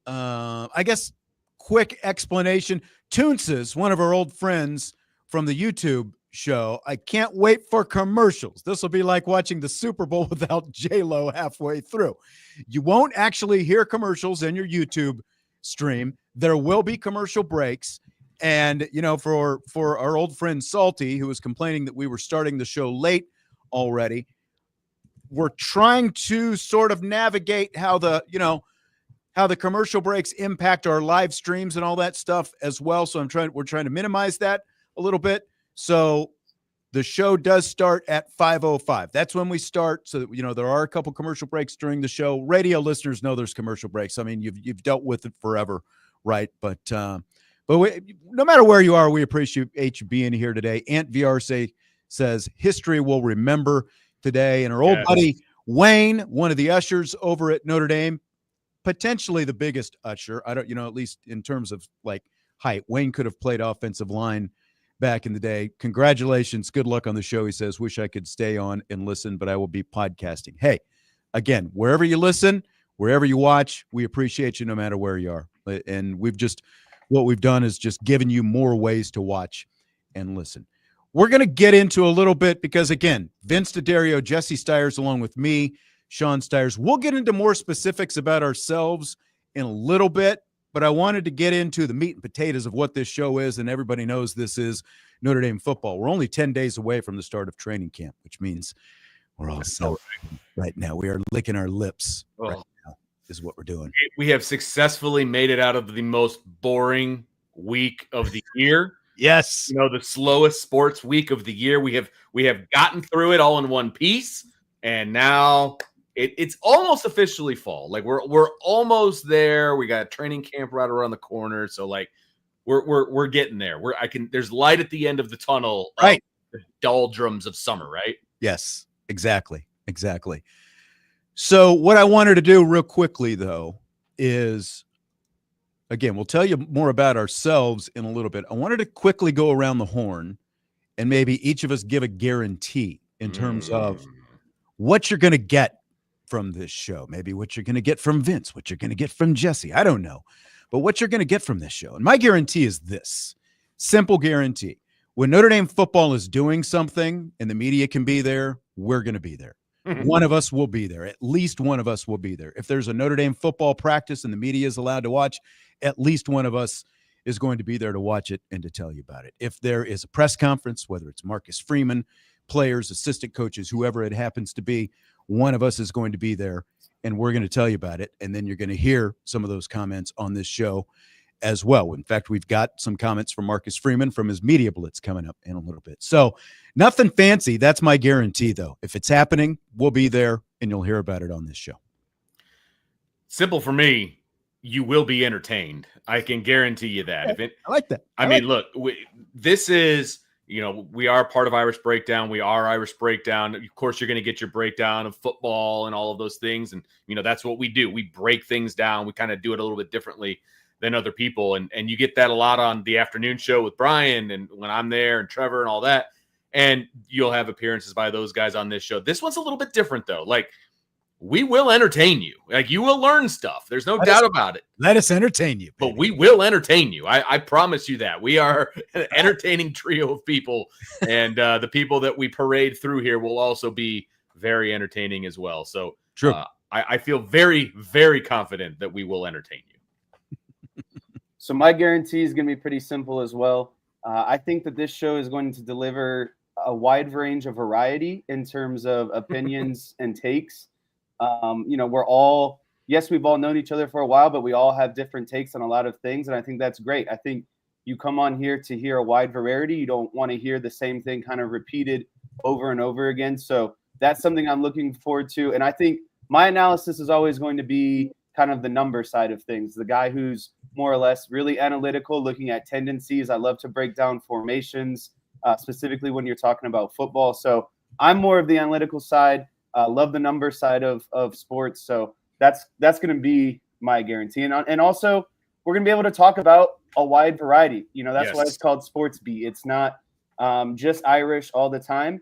I guess, quick explanation. Toonces, one of our old friends from the YouTube show, I can't wait for commercials. This will be like watching the Super Bowl without J-Lo halfway through. You won't actually hear commercials in your YouTube stream. There will be commercial breaks. And, for our old friend Salty, who was complaining that we were starting the show late already, we're trying to sort of navigate how the commercial breaks impact our live streams and all that stuff as well. So we're trying to minimize that a little bit. So the show does start at 5:05. That's when we start. So that, there are a couple commercial breaks during the show. Radio listeners know there's commercial breaks. I mean, you've dealt with it forever, right? But no matter where you are, we appreciate you being here today. Ant VR says history will remember today. And our old buddy Wayne, one of the ushers over at Notre Dame, potentially the biggest usher. I don't, at least in terms of like height, Wayne could have played offensive line back in the day. Congratulations. Good luck on the show. He says, wish I could stay on and listen, but I will be podcasting. Hey, again, wherever you listen, wherever you watch, we appreciate you no matter where you are. And what we've done is just given you more ways to watch and listen. We're going to get into a little bit because, again, Vince DeDario, Jesse Stires, along with me, Sean Stires. We'll get into more specifics about ourselves in a little bit, but I wanted to get into the meat and potatoes of what this show is, and everybody knows this is Notre Dame football. We're only 10 days away from the start of training camp, which means we're all celebrating right now. We are licking our lips right now is what we're doing. We have successfully made it out of the most boring week of the year. Yes. The slowest sports week of the year. We have gotten through it all in one piece, and now it's almost officially fall. Like we're almost there. We got training camp right around the corner, so like we're getting there. There's light at the end of the tunnel. Right. The doldrums of summer, right? Yes, exactly. So what I wanted to do real quickly, though, is, again, we'll tell you more about ourselves in a little bit. I wanted to quickly go around the horn and maybe each of us give a guarantee in terms of what you're going to get from this show. Maybe what you're going to get from Vince, what you're going to get from Jesse. I don't know. But what you're going to get from this show. And my guarantee is this. Simple guarantee. When Notre Dame football is doing something and the media can be there, we're going to be there. One of us will be there. At least one of us will be there. If there's a Notre Dame football practice and the media is allowed to watch, at least one of us is going to be there to watch it and to tell you about it. If there is a press conference, whether it's Marcus Freeman, players, assistant coaches, whoever it happens to be, one of us is going to be there and we're going to tell you about it. And then you're going to hear some of those comments on this show as well. In fact, we've got some comments from Marcus Freeman from his media blitz coming up in a little bit. So nothing fancy. That's my guarantee, though. If it's happening, we'll be there and you'll hear about it on this show. Simple for me. You will be entertained. I can guarantee you that. I like that. I mean, look, this is, we are part of Irish Breakdown. We are Irish Breakdown. Of course, you're going to get your breakdown of football and all of those things. And, that's what we do. We break things down. We kind of do it a little bit differently than other people. And you get that a lot on the afternoon show with Brian and when I'm there and Trevor and all that. And you'll have appearances by those guys on this show. This one's a little bit different, though. Like, we will entertain you. Like, you will learn stuff. There's no doubt about it. Let us entertain you, baby. But we will entertain you. I promise you that. We are an entertaining trio of people. And the people that we parade through here will also be very entertaining as well. So true. I feel very, very confident that we will entertain you. So my guarantee is going to be pretty simple as well. I think that this show is going to deliver a wide range of variety in terms of opinions and takes. We've all known each other for a while, but we all have different takes on a lot of things. And I think that's great. I think you come on here to hear a wide variety. You don't want to hear the same thing kind of repeated over and over again. So that's something I'm looking forward to. And I think my analysis is always going to be kind of the number side of things. The guy who's more or less really analytical, looking at tendencies. I love to break down formations, specifically when you're talking about football. So I'm more of the analytical side. Love the number side of sports. So that's going to be my guarantee. And also, we're going to be able to talk about a wide variety. That's why it's called Sportsbeat. It's not just Irish all the time.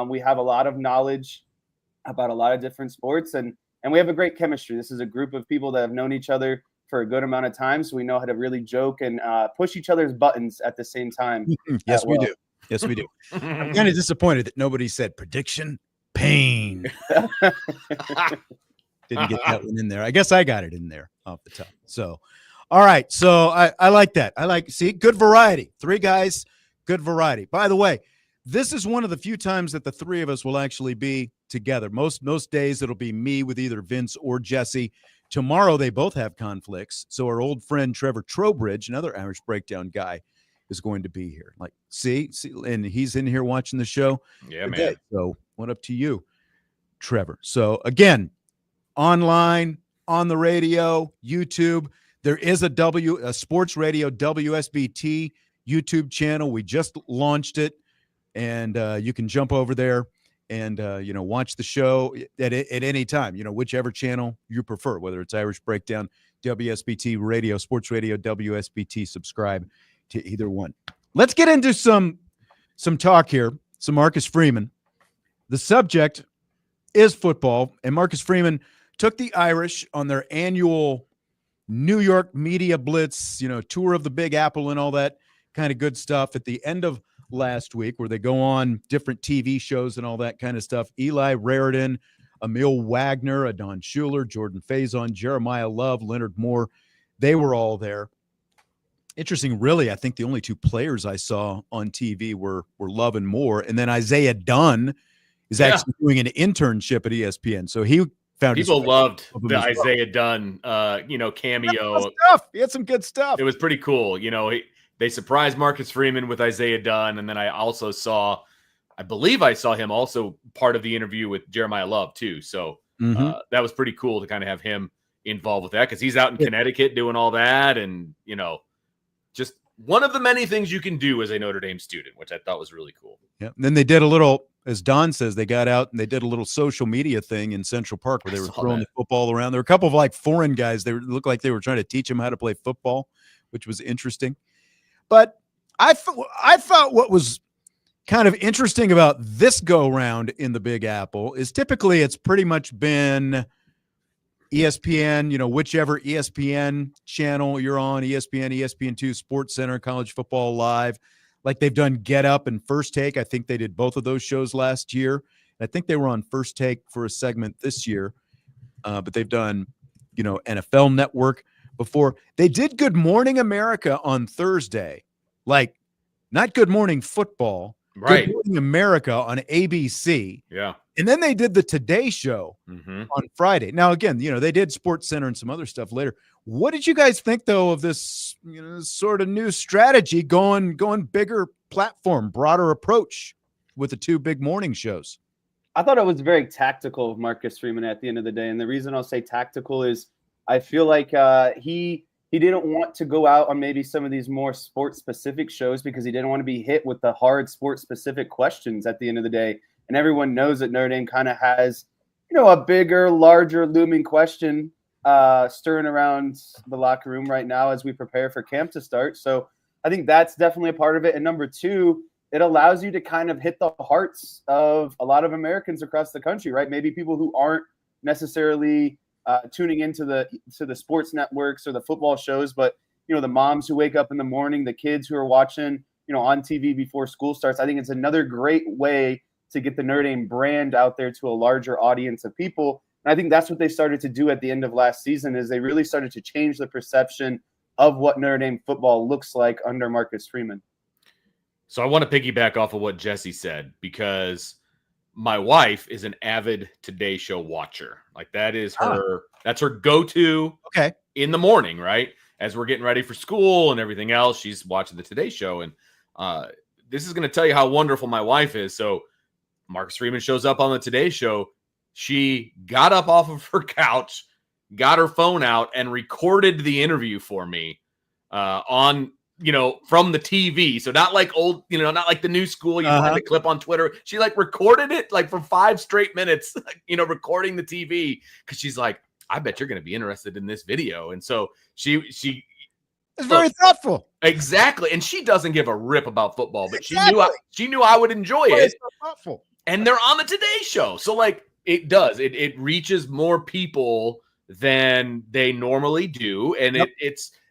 We have a lot of knowledge about a lot of different sports, and we have a great chemistry. This is a group of people that have known each other for a good amount of time, so we know how to really joke and push each other's buttons at the same time. Yes, we do. Yes, we do. I'm kind of disappointed that nobody said prediction pain. Didn't get that one in there. I guess I got it in there off the top. So, all right. So I like that. See, good variety. 3 guys, good variety. By the way, this is one of the few times that the 3 of us will actually be together. Most days it'll be me with either Vince or Jesse. Tomorrow they both have conflicts. So our old friend Trevor Trowbridge, another Irish Breakdown guy, is going to be here. Like, see, and he's in here watching the show. Yeah, man. So what up to you, Trevor? So again, online, on the radio, YouTube. There is a Sports Radio WSBT YouTube channel. We just launched it, and you can jump over there and watch the show at any time. Whichever channel you prefer, whether it's Irish Breakdown, WSBT Radio, Sports Radio WSBT. Subscribe to either one. Let's get into some talk here. Some Marcus Freeman. The subject is football, and Marcus Freeman took the Irish on their annual New York media blitz, tour of the Big Apple and all that kind of good stuff at the end of last week, where they go on different TV shows and all that kind of stuff. Eli Raridan, Emil Wagner, Adon Schuler, Jordan Faison, Jeremiyah Love, Leonard Moore, they were all there. Interesting, really, I think the only 2 players I saw on TV were Love and Moore, and then Isaiah Dunn is actually doing an internship at ESPN. So he found people loved the Isaiah Dunn, cameo. He had some good stuff. It was pretty cool. They surprised Marcus Freeman with Isaiah Dunn, and then I believe I saw him also part of the interview with Jeremiyah Love too. So that was pretty cool to kind of have him involved with that, because he's out in Connecticut doing all that, and just one of the many things you can do as a Notre Dame student, which I thought was really cool. Yeah. And then they did a little, as Don says, they got out and they did a little social media thing in Central Park where they were throwing the football around. There were a couple of foreign guys. They looked like they were trying to teach them how to play football, which was interesting. But I thought what was kind of interesting about this go round in the Big Apple is typically it's pretty much been ESPN, whichever ESPN channel you're on, ESPN, ESPN2, Sports Center, College Football Live. Like they've done Get Up and First Take. I think they did both of those shows last year. I think they were on First Take for a segment this year. But they've done, NFL Network before. They did Good Morning America on Thursday. Like, not Good Morning Football. Right. Good Morning America on ABC. Yeah. And then they did the Today Show on Friday. Now, again, they did Sports Center and some other stuff later. What did you guys think, though, of this sort of new strategy going bigger platform, broader approach with the 2 big morning shows? I thought it was very tactical of Marcus Freeman at the end of the day. And the reason I'll say tactical is I feel like he didn't want to go out on maybe some of these more sports-specific shows because he didn't want to be hit with the hard sports-specific questions at the end of the day. And everyone knows that Notre Dame kind of has, a bigger, larger, looming question stirring around the locker room right now as we prepare for camp to start. So I think that's definitely a part of it. And number 2, it allows you to kind of hit the hearts of a lot of Americans across the country, right? Maybe people who aren't necessarily tuning into the sports networks or the football shows, but the moms who wake up in the morning, the kids who are watching, on TV before school starts. I think it's another great way to get the Notre Dame brand out there to a larger audience of people. And I think that's what they started to do at the end of last season is they really started to change the perception of what Notre Dame football looks like under Marcus Freeman. So I want to piggyback off of what Jesse said, because my wife is an avid Today Show watcher. Like that is that's her go-to in the morning, right? As we're getting ready for school and everything else, she's watching the Today Show. And this is going to tell you how wonderful my wife is. So Marcus Freeman shows up on the Today Show. She got up off of her couch, got her phone out, and recorded the interview for me on, from the TV. So not like old, not like the new school, find the clip on Twitter. She recorded it for 5 straight minutes, recording the TV. Cause she's like, I bet you're going to be interested in this video. And so she it's very thoughtful. Exactly. And she doesn't give a rip about football, but she knew I would enjoy it. It's so thoughtful. And they're on the Today Show. So it does. It reaches more people than they normally do. And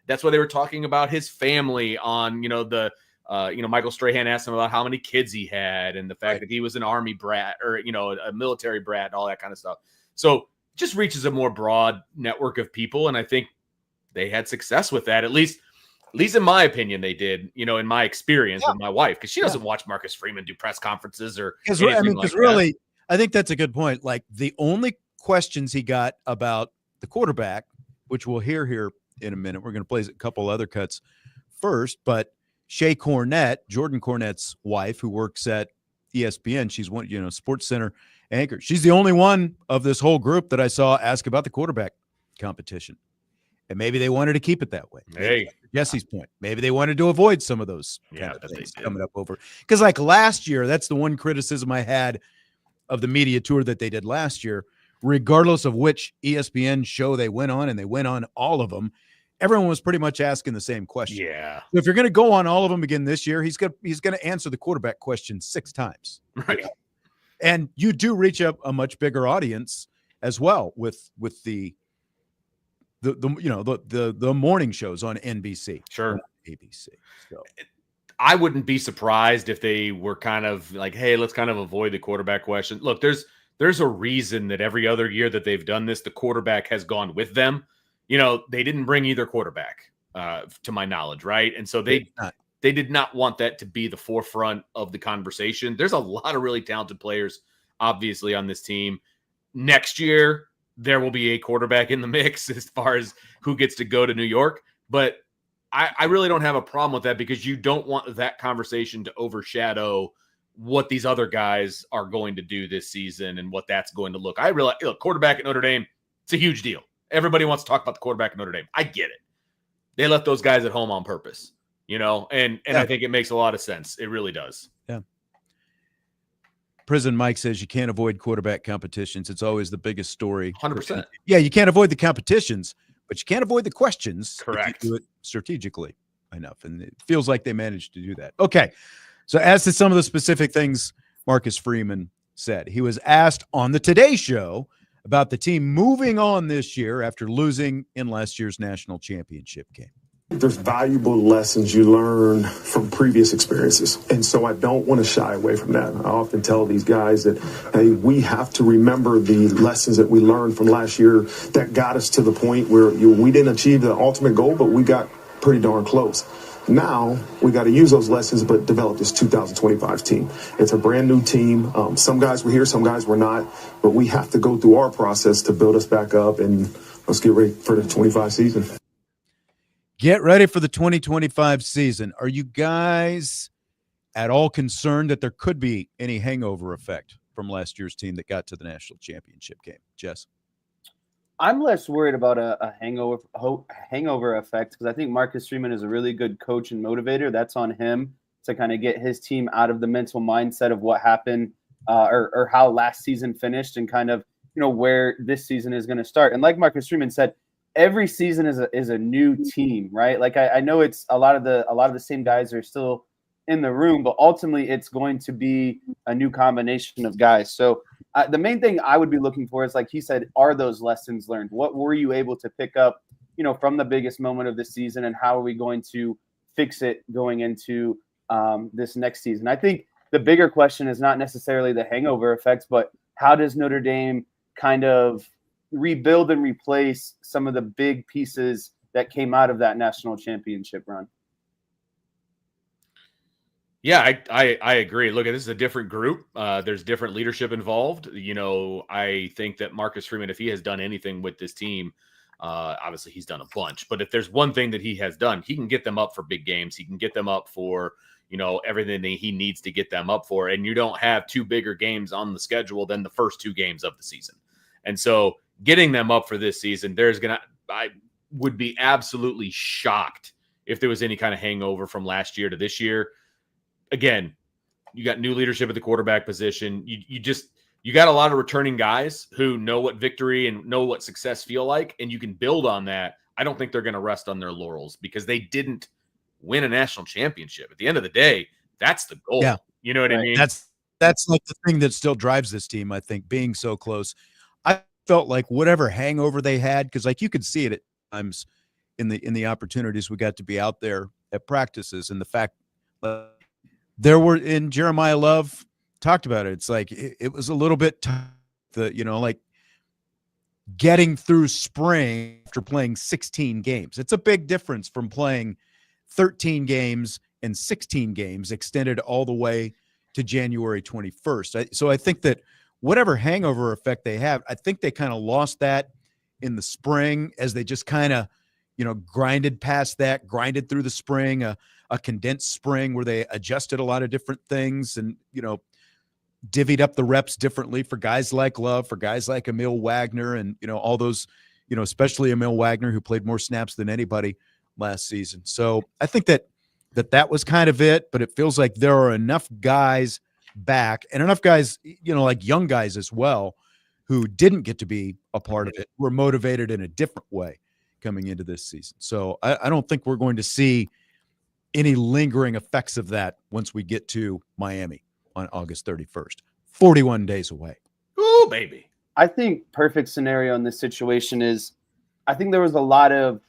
that's why they were talking about his family on, Michael Strahan asked him about how many kids he had and the fact that he was an Army brat or, a military brat and all that kind of stuff. So just reaches a more broad network of people. And I think they had success with that. At least in my opinion, they did, in my experience with my wife, because she doesn't watch Marcus Freeman do press conferences or anything like that. Really, I think that's a good point. Like the only questions he got about the quarterback, which we'll hear here in a minute. We're going to play a couple other cuts first, but Shay Cornett, Jordan Cornett's wife, who works at ESPN, she's one, Sports Center anchor. She's the only one of this whole group that I saw ask about the quarterback competition. And maybe they wanted to keep it that way. Hey, Jesse's point. Maybe they wanted to avoid some of those kind of things coming up over. Because like last year, that's the one criticism I had of the media tour that they did last year. Regardless of which ESPN show they went on, and they went on all of them, everyone was pretty much asking the same question. Yeah. So if you're going to go on all of them again this year, he's going to answer the quarterback question 6 times. Right. And you do reach up a much bigger audience as well with the morning shows on NBC. Sure. ABC. So I wouldn't be surprised if they were kind of like, hey, let's kind of avoid the quarterback question. Look, there's a reason that every other year that they've done this, the quarterback has gone with them. They didn't bring either quarterback, to my knowledge, right? And so they did not want that to be the forefront of the conversation. There's a lot of really talented players, obviously, on this team. Next year, there will be a quarterback in the mix as far as who gets to go to New York. But I really don't have a problem with that, because you don't want that conversation to overshadow what these other guys are going to do this season and what that's going to look. Quarterback at Notre Dame, it's a huge deal. Everybody wants to talk about the quarterback at Notre Dame. I get it. They left those guys at home on purpose, and I think it makes a lot of sense. It really does. Yeah. Prison Mike says you can't avoid quarterback competitions. It's always the biggest story. 100%. Yeah, you can't avoid the competitions, but you can't avoid the questions. Correct. If you do it strategically enough, and it feels like they managed to do that. Okay, so as to some of the specific things Marcus Freeman said, he was asked on the Today Show about the team moving on this year after losing in last year's national championship game. There's valuable lessons you learn from previous experiences. And so I don't want to shy away from that. I often tell these guys that, hey, we have to remember the lessons that we learned from last year that got us to the point where we didn't achieve the ultimate goal, but we got pretty darn close. Now we got to use those lessons, but develop this 2025 team. It's a brand new team. Some guys were here, some guys were not, but we have to go through our process to build us back up, and let's get ready for the 25 season. Get ready for the 2025 season. Are you guys at all concerned that there could be any hangover effect from last year's team that got to the national championship game? Jess? I'm less worried about a hangover effect, because I think Marcus Freeman is a really good coach and motivator. That's on him to kind of get his team out of the mental mindset of what happened or how last season finished, and kind of, where this season is going to start. And like Marcus Freeman said, every season is a new team, right? Like I know it's a lot of the same guys are still in the room, but ultimately it's going to be a new combination of guys. So the main thing I would be looking for is, like he said, are those lessons learned? What were you able to pick up, from the biggest moment of the season, and how are we going to fix it going into this next season? I think the bigger question is not necessarily the hangover effects, but how does Notre Dame kind of rebuild and replace some of the big pieces that came out of that national championship run? Yeah, I agree. Look, this is a different group. There's different leadership involved. I think that Marcus Freeman, if he has done anything with this team, obviously he's done a bunch. But if there's one thing that he has done, he can get them up for big games. He can get them up for, everything that he needs to get them up for. And you don't have 2 bigger games on the schedule than the first 2 games of the season. And so getting them up for this season, I would be absolutely shocked if there was any kind of hangover from last year to this year. Again, you got new leadership at the quarterback position. You got a lot of returning guys who know what victory and know what success feel like, and you can build on that. I don't think they're going to rest on their laurels, because they didn't win a national championship. At the end of the day, that's the goal. Yeah. You know what I mean? That's like the thing that still drives this team, I think, being so close. I felt like whatever hangover they had, because like you could see it at times in the opportunities we got to be out there at practices, and the fact there were, in Jeremiyah Love talked about it. It's like it was a little bit tough, like getting through spring after playing 16 games. It's a big difference from playing 13 games and 16 games extended all the way to January 21st. So I think that whatever hangover effect they have, I think they kind of lost that in the spring as they just kind of, grinded past that, grinded through the spring, a condensed spring where they adjusted a lot of different things and, divvied up the reps differently for guys like Love, for guys like Emil Wagner, and, all those, especially Emil Wagner, who played more snaps than anybody last season. So I think that was kind of it, but it feels like there are enough guys back and enough guys, like young guys as well, who didn't get to be a part of it, were motivated in a different way coming into this season. So I don't think we're going to see any lingering effects of that once we get to Miami on August 31st, 41 days away. Ooh, baby. I think perfect scenario in this situation is, I think there was a lot of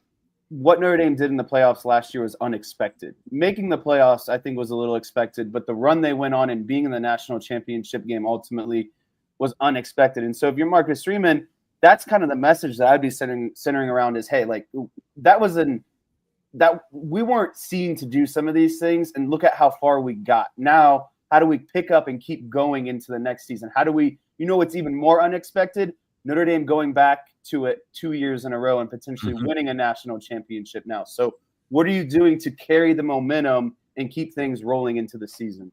what Notre Dame did in the playoffs last year was unexpected. Making the playoffs, I think, was a little expected, but the run they went on and being in the national championship game ultimately was unexpected. And so if you're Marcus Freeman, that's kind of the message that I'd be centering around is, hey, like that we weren't seen to do some of these things, and look at how far we got. Now, how do we pick up and keep going into the next season? How do we, it's even more unexpected, Notre Dame going back to it 2 years in a row and potentially winning a national championship now. So what are you doing to carry the momentum and keep things rolling into the season?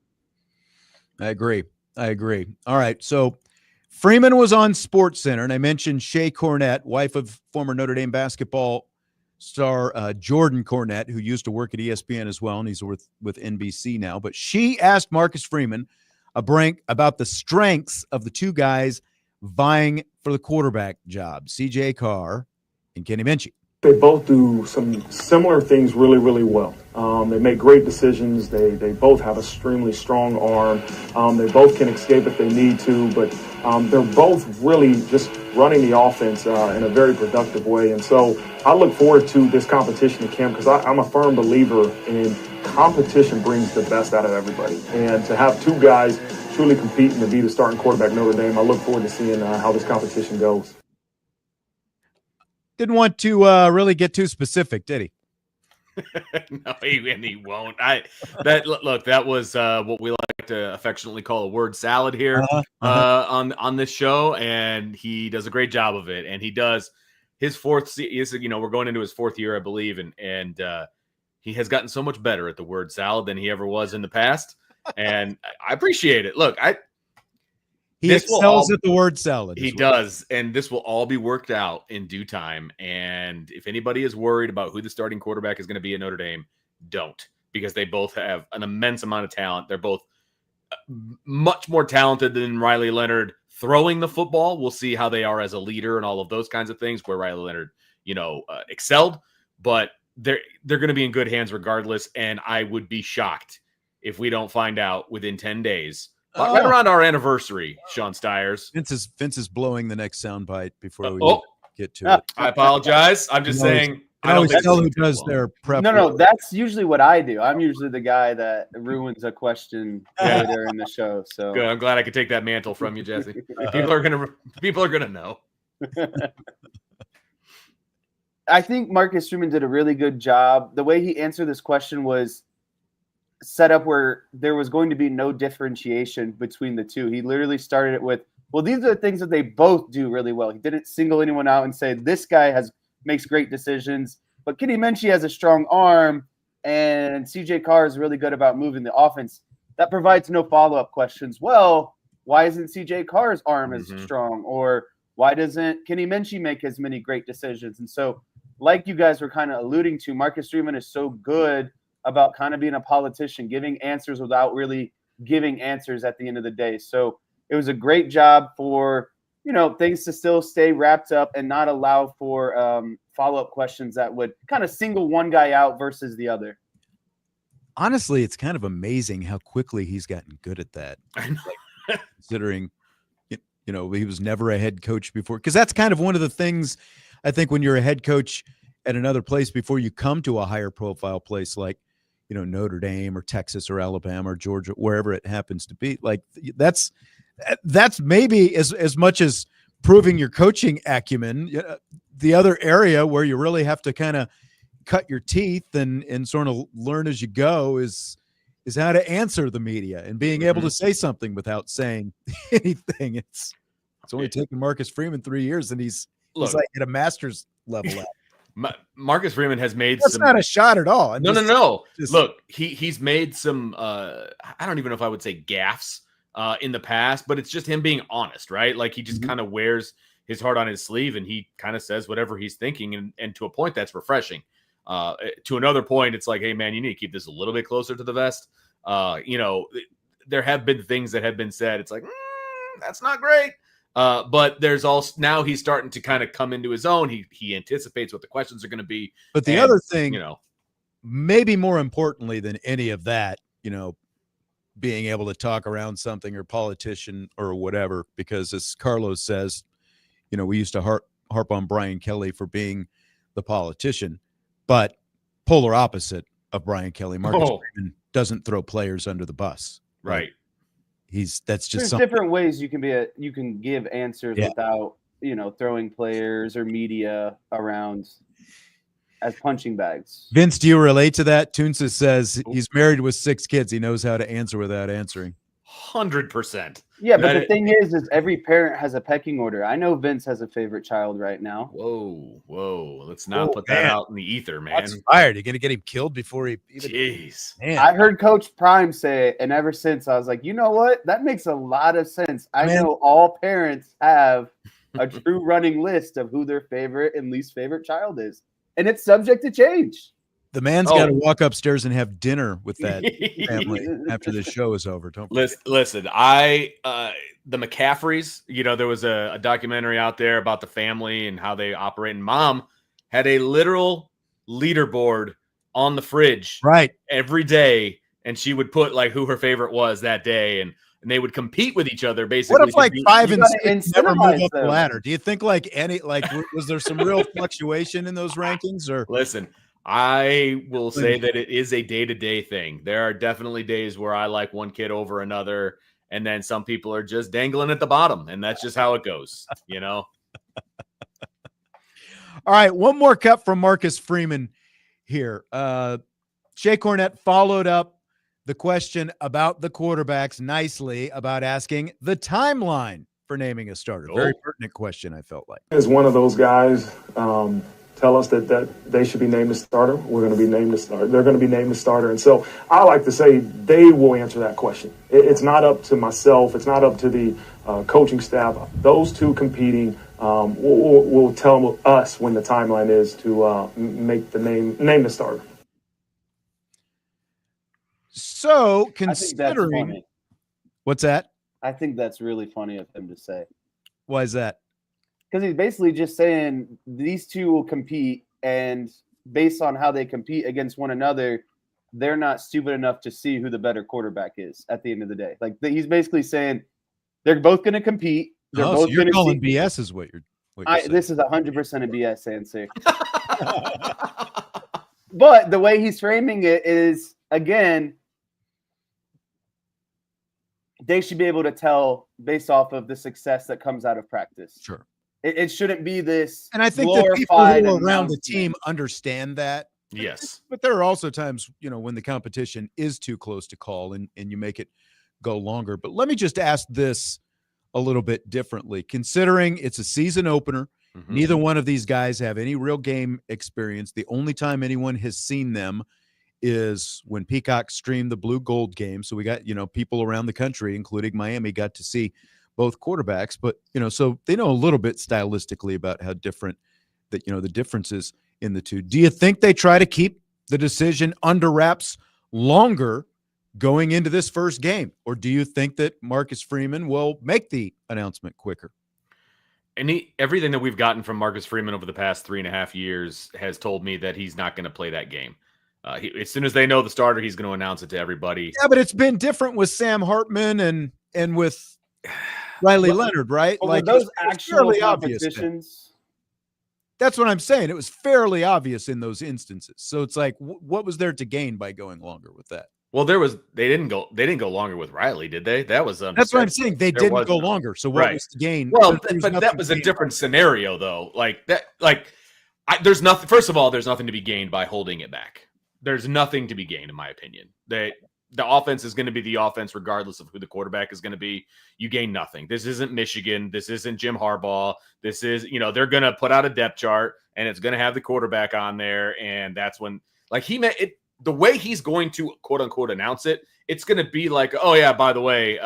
I agree. All right. So Freeman was on SportsCenter, and I mentioned Shea Cornett, wife of former Notre Dame basketball star Jordan Cornett, who used to work at ESPN as well, and he's with NBC now. But she asked Marcus Freeman about the strengths of the two guys vying for the quarterback job, CJ Carr and Kenny Minchey. They both do some similar things really, really well. They make great decisions. They both have extremely strong arm. They both can escape if they need to, but they're both really just running the offense in a very productive way. And so I look forward to this competition at camp because I'm a firm believer in competition brings the best out of everybody. And to have two guys truly competing to be the starting quarterback Notre Dame, I look forward to seeing how this competition goes. Didn't want to really get too specific, did he? No, he won't. That was what we like to affectionately call a word salad here on this show, and he does a great job of it. And he does his fourth. We're going into his fourth year, I believe, and he has gotten so much better at the word salad than he ever was in the past, and I appreciate it. Look, He excels at the word salad. He does, and this will all be worked out in due time. And if anybody is worried about who the starting quarterback is going to be at Notre Dame, don't, because they both have an immense amount of talent. They're both much more talented than Riley Leonard throwing the football. We'll see how they are as a leader and all of those kinds of things, where Riley Leonard, excelled. But they're going to be in good hands regardless, and I would be shocked if we don't find out within 10 days. Right around our anniversary, Sean Stires. Vince is blowing the next soundbite before we get to it. I apologize. I'm just saying. I always tell who does their prep. No, that's usually what I do. I'm usually the guy that ruins a question later in the show. So good. I'm glad I could take that mantle from you, Jesse. People are gonna know. I think Marcus Freeman did a really good job. The way he answered this question was set up where there was going to be no differentiation between the two. He literally started it with, well, these are the things that they both do really well. He didn't single anyone out and say this guy makes great decisions, but Kenny Minchey has a strong arm and CJ Carr is really good about moving the offense. That provides no follow-up questions. Well, why isn't CJ Carr's arm as strong? Or why doesn't Kenny Minchey make as many great decisions? And so, like you guys were kind of alluding to, Marcus Freeman is so good about kind of being a politician, giving answers without really giving answers at the end of the day. So it was a great job for, things to still stay wrapped up and not allow for follow-up questions that would kind of single one guy out versus the other. Honestly, it's kind of amazing how quickly he's gotten good at that. Considering, he was never a head coach before. Because that's kind of one of the things I think when you're a head coach at another place before you come to a higher profile place like, Notre Dame or Texas or Alabama or Georgia, wherever it happens to be. Like that's maybe as much as proving your coaching acumen. The other area where you really have to kind of cut your teeth and sort of learn as you go is how to answer the media and being able to say something without saying anything. It's only taken Marcus Freeman 3 years, and he's like at a master's level. Marcus Freeman has made That's not a shot at all. No. Look, he's made some, I don't even know if I would say gaffes in the past, but it's just him being honest, right? Like he just kind of wears his heart on his sleeve and he kind of says whatever he's thinking. And to a point, that's refreshing. To another point, it's like, hey, man, you need to keep this a little bit closer to the vest. There have been things that have been said. It's like, that's not great. But there's also now he's starting to kind of come into his own. He anticipates what the questions are going to be. But the other thing, maybe more importantly than any of that, being able to talk around something or politician or whatever, because as Carlos says, we used to harp on Brian Kelly for being the politician, but polar opposite of Brian Kelly, Marcus Freeman doesn't throw players under the bus. Right. There's different ways you can give answers without, throwing players or media around as punching bags. Vince, do you relate to that? Toonsa says he's married with 6 kids. He knows how to answer without answering. 100%. Yeah, but the thing is every parent has a pecking order. I know Vince has a favorite child right now. Whoa. Let's not put that out in the ether, man. That's fired. You're going to get him killed before he even... Jeez. Man. I heard Coach Prime say it, and ever since I was like, you know what? That makes a lot of sense. I know all parents have a true running list of who their favorite and least favorite child is, and it's subject to change. The man's got to walk upstairs and have dinner with that family after this show is over. Don't listen. The McCaffreys, there was a documentary out there about the family and how they operate. And Mom had a literal leaderboard on the fridge every day, and she would put like who her favorite was that day, and they would compete with each other basically. What if like 5 and 6 never move up the ladder? Do you think was there some real fluctuation in those rankings? Or listen, I will say that it is a day-to-day thing. There are definitely days where I like one kid over another, and then some people are just dangling at the bottom, and that's just how it goes, All right, one more cut from Marcus Freeman here. Shea Cornett followed up the question about the quarterbacks nicely about asking the timeline for naming a starter. Very pertinent question, I felt like. As one of those guys tell us that they should be named a starter, we're going to be named a starter. They're going to be named a starter. And so I like to say they will answer that question. It's not up to myself. It's not up to the coaching staff. Those two competing will tell us when the timeline is to name the starter. So considering what's that? I think that's really funny of him to say. Why is that? Because he's basically just saying these two will compete, and based on how they compete against one another, they're not stupid enough to see who the better quarterback is at the end of the day. Like he's basically saying they're both going to compete. They're both so you're calling BS is what you're saying. This is 100% a BS answer. But the way he's framing it is, again, they should be able to tell based off of the success that comes out of practice. Sure. It shouldn't be this. And I think that people who are around the team understand that. Yes. But there are also times, when the competition is too close to call and you make it go longer. But let me just ask this a little bit differently. Considering it's a season opener, neither one of these guys have any real game experience. The only time anyone has seen them is when Peacock streamed the Blue Gold game. So we got, people around the country, including Miami, got to see both quarterbacks, but, so they know a little bit stylistically about how different that, the differences in the two. Do you think they try to keep the decision under wraps longer going into this first game? Or do you think that Marcus Freeman will make the announcement quicker? And everything that we've gotten from Marcus Freeman over the past 3.5 years has told me that he's not going to play that game. As soon as they know the starter, he's going to announce it to everybody. Yeah, but it's been different with Sam Hartman and with Riley Leonard, right? Well, like those it was actual fairly obvious then. competitions. That's what I'm saying. It was fairly obvious in those instances. So it's like, what was there to gain by going longer with that? Well, they didn't go longer with Riley, did they? That was that's what I'm saying. They There didn't was go none. longer. So what Right. was the gain? Well, There but nothing that was to a gain different by it. scenario, though. Like that, there's nothing. First of all, there's nothing to be gained by holding it back. There's nothing to be gained, in my opinion. The offense is going to be the offense, regardless of who the quarterback is going to be. You gain nothing. This isn't Michigan. This isn't Jim Harbaugh. This is, they're going to put out a depth chart, and it's going to have the quarterback on there, and that's when, like, the way he's going to quote unquote announce it, it's going to be like, oh yeah, by the way,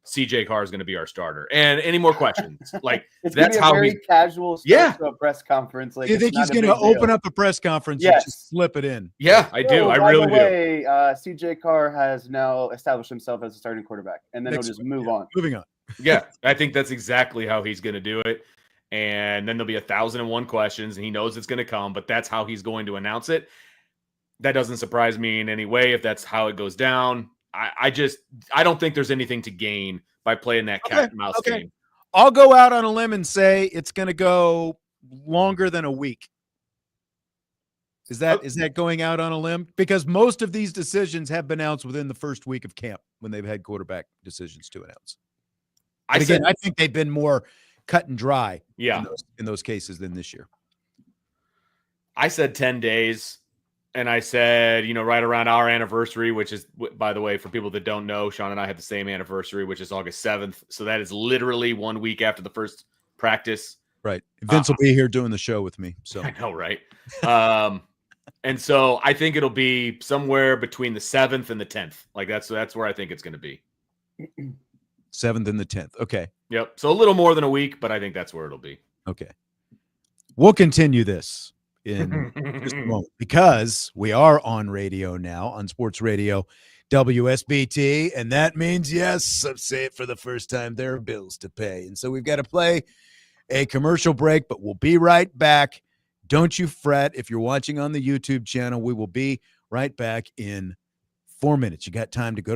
CJ Carr is going to be our starter. And any more questions? Like, It's that's gonna be how a very casual start to a press conference. Like, Do you think he's going to open up a press conference and just slip it in? Yeah, I do. I really do. CJ Carr has now established himself as a starting quarterback, and then he'll just move on. Moving on. Yeah, I think that's exactly how he's going to do it. And then there'll be 1,001 questions, and he knows it's going to come, but that's how he's going to announce it. That doesn't surprise me in any way if that's how it goes down. I don't think there's anything to gain by playing that cat and mouse game. I'll go out on a limb and say it's going to go longer than a week. Is that going out on a limb? Because most of these decisions have been announced within the first week of camp when they've had quarterback decisions to announce. I think they've been more cut and dry in those cases than this year. I said 10 days. And I said, right around our anniversary, which is, by the way, for people that don't know, Sean and I have the same anniversary, which is August 7th. So that is literally 1 week after the first practice. Right. Vince will be here doing the show with me. So I know, right? And so I think it'll be somewhere between the 7th and the 10th. Like that's where I think it's going to be. 7th and the 10th. Okay. Yep. So a little more than a week, but I think that's where it'll be. Okay. We'll continue this in just a moment because we are on radio now on Sports Radio WSBT, and that means, yes, I'll say it for the first time, there are bills to pay, and so we've got to play a commercial break, but we'll be right back. Don't you fret. If you're watching on the YouTube channel, we will be right back in 4 minutes. You got time to go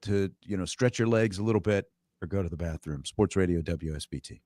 to stretch your legs a little bit or go to the bathroom. Sports Radio WSBT.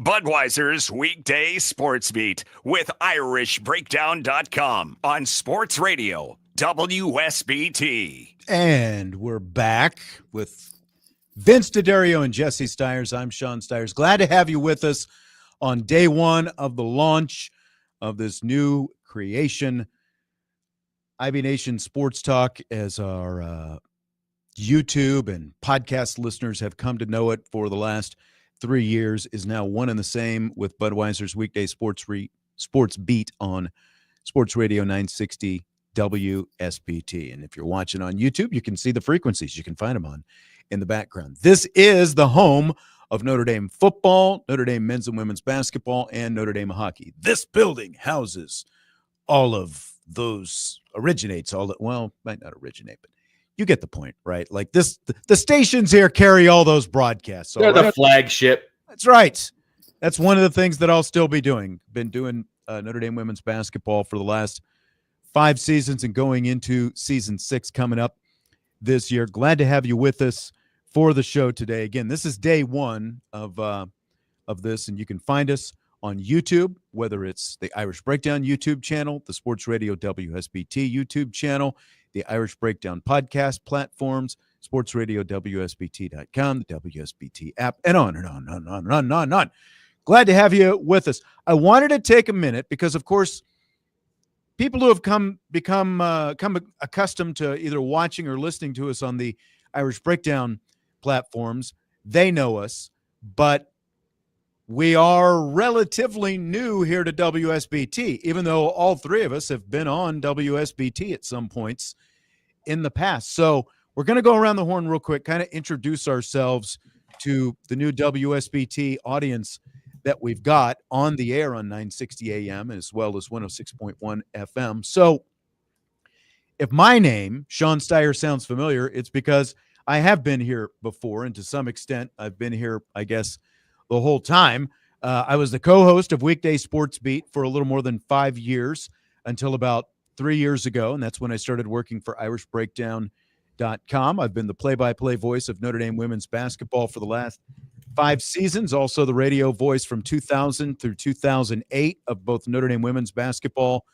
Budweiser's Weekday Sportsbeat with IrishBreakdown.com on Sports Radio WSBT. And we're back with Vince DeDario and Jesse Stires. I'm Sean Stires. Glad to have you with us on day one of the launch of this new creation. IB Nation Sports Talk, as our YouTube and podcast listeners have come to know it for the last 3 years, is now one and the same with Budweiser's Weekday Sports Beat on Sports Radio 960 WSBT. And if you're watching on YouTube, you can see the frequencies. You can find them on in the background. This is the home of Notre Dame football, Notre Dame men's and women's basketball, and Notre Dame hockey. This building houses all of those, might not originate, but you get the point, right? Like this, the stations here carry all those broadcasts. They're the flagship. That's right. That's one of the things that I'll still be doing. Been doing Notre Dame women's basketball for the last 5 seasons and going into season 6 coming up this year. Glad to have you with us for the show today. Again, this is day one of this, and you can find us on YouTube, whether it's the Irish Breakdown YouTube channel, the Sports Radio WSBT YouTube channel, the Irish Breakdown podcast platforms, sportsradiowsbt.com, the WSBT app, and on and on and on and on and on and on. Glad to have you with us. I wanted to take a minute because, of course, people who have become accustomed to either watching or listening to us on the Irish Breakdown platforms, they know us, but we are relatively new here to WSBT, even though all 3 of us have been on WSBT at some points in the past. So we're going to go around the horn real quick, kind of introduce ourselves to the new WSBT audience that we've got on the air on 960 AM as well as 106.1 FM. So if my name, Sean Stires, sounds familiar, it's because I have been here before, and to some extent I've been here, I guess, the whole time. I was the co-host of Weekday Sports Beat for a little more than 5 years until about 3 years ago, and that's when I started working for IrishBreakdown.com. I've been the play-by-play voice of Notre Dame women's basketball for the last 5 seasons, also the radio voice from 2000 through 2008 of both Notre Dame women's basketball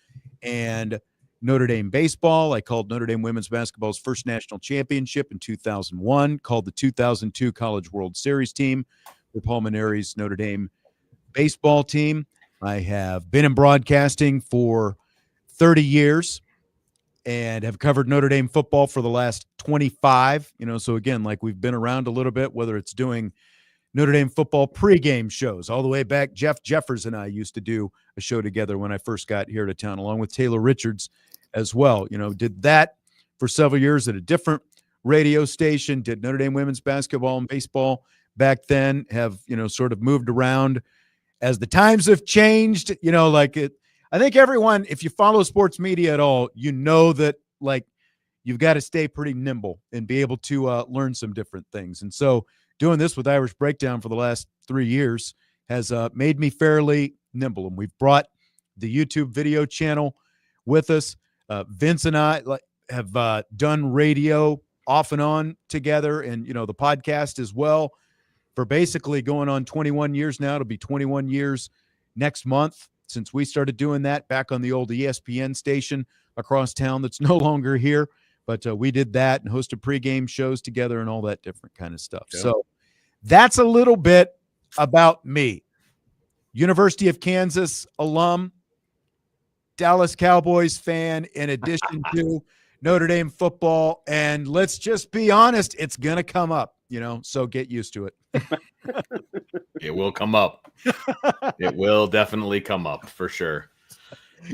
and Notre Dame baseball. I called Notre Dame women's basketball's first national championship in 2001, called the 2002 College World Series team for Paul Maneri's Notre Dame baseball team. I have been in broadcasting for 30 years and have covered Notre Dame football for the last 25. So again, like we've been around a little bit, whether it's doing Notre Dame football pregame shows all the way back. Jeff Jeffers and I used to do a show together when I first got here to town, along with Taylor Richards as well. Did that for several years at a different radio station, did Notre Dame women's basketball and baseball back then, have, sort of moved around as the times have changed, I think everyone, if you follow sports media at all, that you've got to stay pretty nimble and be able to learn some different things. And so doing this with Irish Breakdown for the last 3 years has made me fairly nimble. And we've brought the YouTube video channel with us. Vince and I have done radio off and on together, and, the podcast as well, for basically going on 21 years now. It'll be 21 years next month since we started doing that back on the old ESPN station across town that's no longer here. But we did that and hosted pregame shows together and all that different kind of stuff. Yeah. So that's a little bit about me. University of Kansas alum, Dallas Cowboys fan, in addition to Notre Dame football. And let's just be honest, it's going to come up, so get used to it. It will come up. It will definitely come up for sure.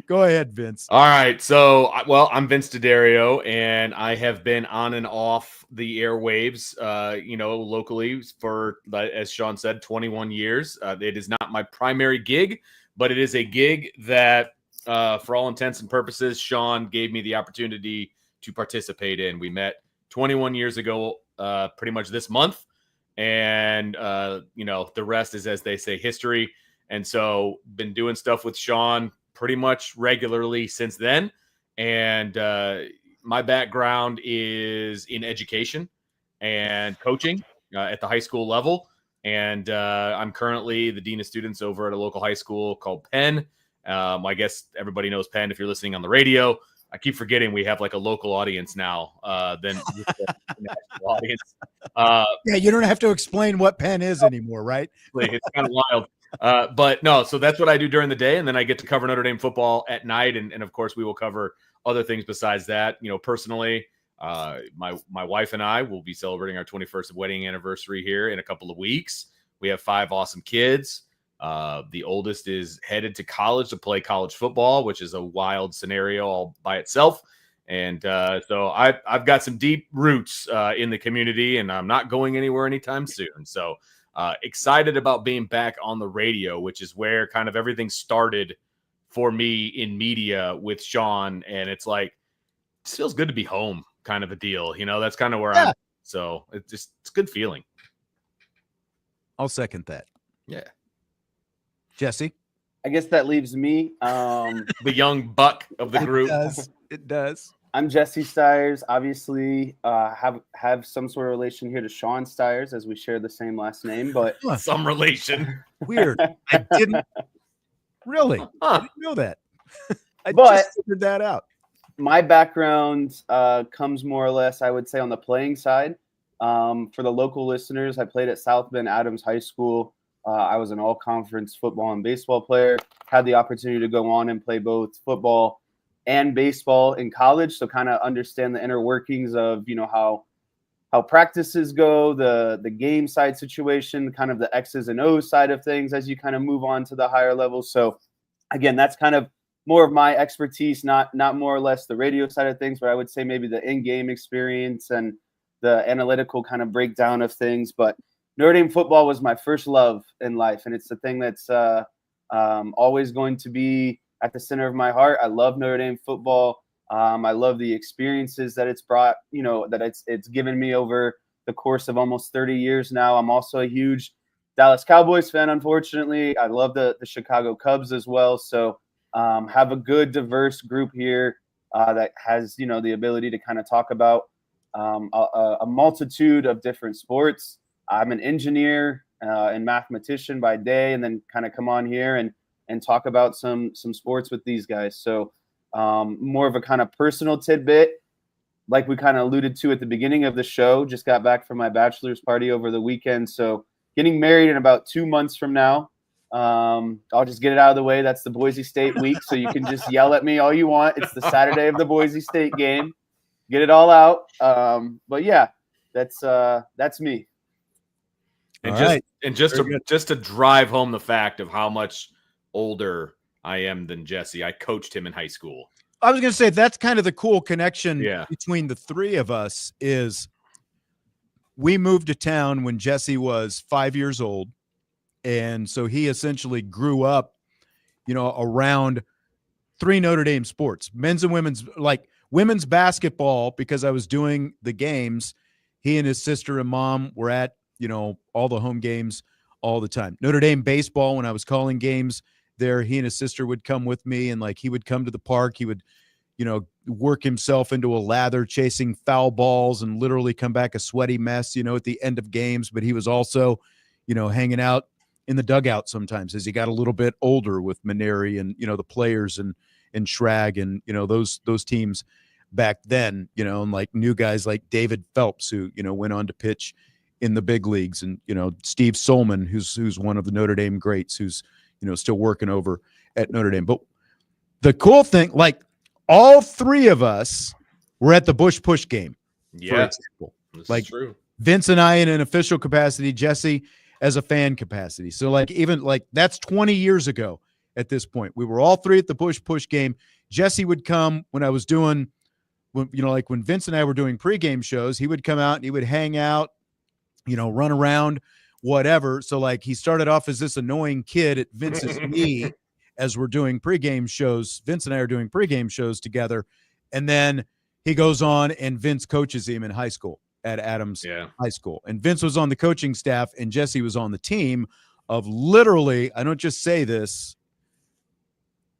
Go ahead, Vince. All right. So, I'm Vince DeDario, and I have been on and off the airwaves, locally for, as Sean said, 21 years. It is not my primary gig, but it is a gig that, for all intents and purposes, Sean gave me the opportunity to participate in. We met 21 years ago, pretty much this month. And, the rest is, as they say, history. And so been doing stuff with Sean pretty much regularly since then. And my background is in education and coaching at the high school level. And I'm currently the dean of students over at a local high school called Penn. I guess everybody knows Penn if you're listening on the radio. I keep forgetting we have like a local audience now than the national audience. Yeah, you don't have to explain what Penn is anymore, right? It's kind of wild. But no, so that's what I do during the day. And then I get to cover Notre Dame football at night. And of course, we will cover other things besides that. You know, personally, my wife and I will be celebrating our 21st wedding anniversary here in a couple of weeks. We have 5 awesome kids. The oldest is headed to college to play college football, which is a wild scenario all by itself. And so I've got some deep roots in the community, and I'm not going anywhere anytime soon. So excited about being back on the radio, which is where kind of everything started for me in media with Sean. And it's like, it feels good to be home kind of a deal. You know, that's kind of where I'm. So it's a good feeling. I'll second that. Yeah. Jesse? I guess that leaves me. The young buck of the group. It does. I'm Jesse Stires. Obviously, have some sort of relation here to Sean Stires, as we share the same last name. But Some relation. Weird. I didn't really. I didn't know that. I But- just figured that out. my background comes more or less, I would say, on the playing side. For the local listeners, I played at South Bend Adams High School. I was an all-conference football and baseball player. Had the opportunity to go on and play both football and baseball in college, so kind of understand the inner workings of, you know, how practices go, the game side situation, kind of the X's and O's side of things as you kind of move on to the higher levels. So again, that's kind of more of my expertise, not more or less the radio side of things, but I would say maybe the in-game experience and the analytical kind of breakdown of things. But Notre Dame football was my first love in life, and it's the thing that's always going to be at the center of my heart. I love Notre Dame football. I love the experiences that it's brought, you know, that it's given me over the course of almost 30 years now. I'm also a huge Dallas Cowboys fan, unfortunately. I love the Chicago Cubs as well. So have a good, diverse group here that has, you know, the ability to kind of talk about a multitude of different sports. I'm an engineer and mathematician by day, and then kind of come on here and talk about some sports with these guys. So more of a kind of personal tidbit, like we kind of alluded to at the beginning of the show. Just got back from my bachelor's party over the weekend. So getting married in about 2 months from now. I'll just get it out of the way. That's the Boise State week, so you can just yell at me all you want. It's the Saturday of the Boise State game. Get it all out. But yeah, that's me. And just to drive home the fact of how much older I am than Jesse, I coached him in high school. I was going to say that's kind of the cool connection between the three of us is we moved to town when Jesse was 5 years old. And so he essentially grew up, you know, around 3 Notre Dame sports, men's and women's, like women's basketball, because I was doing the games. He and his sister and mom were at, you know, all the home games all the time. Notre Dame baseball, when I was calling games there, he and his sister would come with me, and like he would come to the park. He would, you know, work himself into a lather chasing foul balls and literally come back a sweaty mess, you know, at the end of games. But he was also, you know, hanging out in the dugout sometimes as he got a little bit older with Maneri and, you know, the players and Schrag and, you know, those teams back then, you know, and like new guys like David Phelps, who, you know, went on to pitch in the big leagues, and, you know, Steve Solman, who's one of the Notre Dame greats, who's, you know, still working over at Notre Dame. But the cool thing, like all 3 of us were at the Bush Push game. Yeah. Like true. Vince and I in an official capacity, Jesse as a fan capacity. So like, even like that's 20 years ago at this point. We were all 3 at the Bush Push game. Jesse would come when I was doing, you know, like when Vince and I were doing pregame shows, he would come out and he would hang out, you know, run around, whatever. So like he started off as this annoying kid at Vince's knee as we're doing pregame shows. Vince and I are doing pregame shows together. And then he goes on and Vince coaches him in high school at Adams High School. And Vince was on the coaching staff and Jesse was on the team of literally, I don't just say this,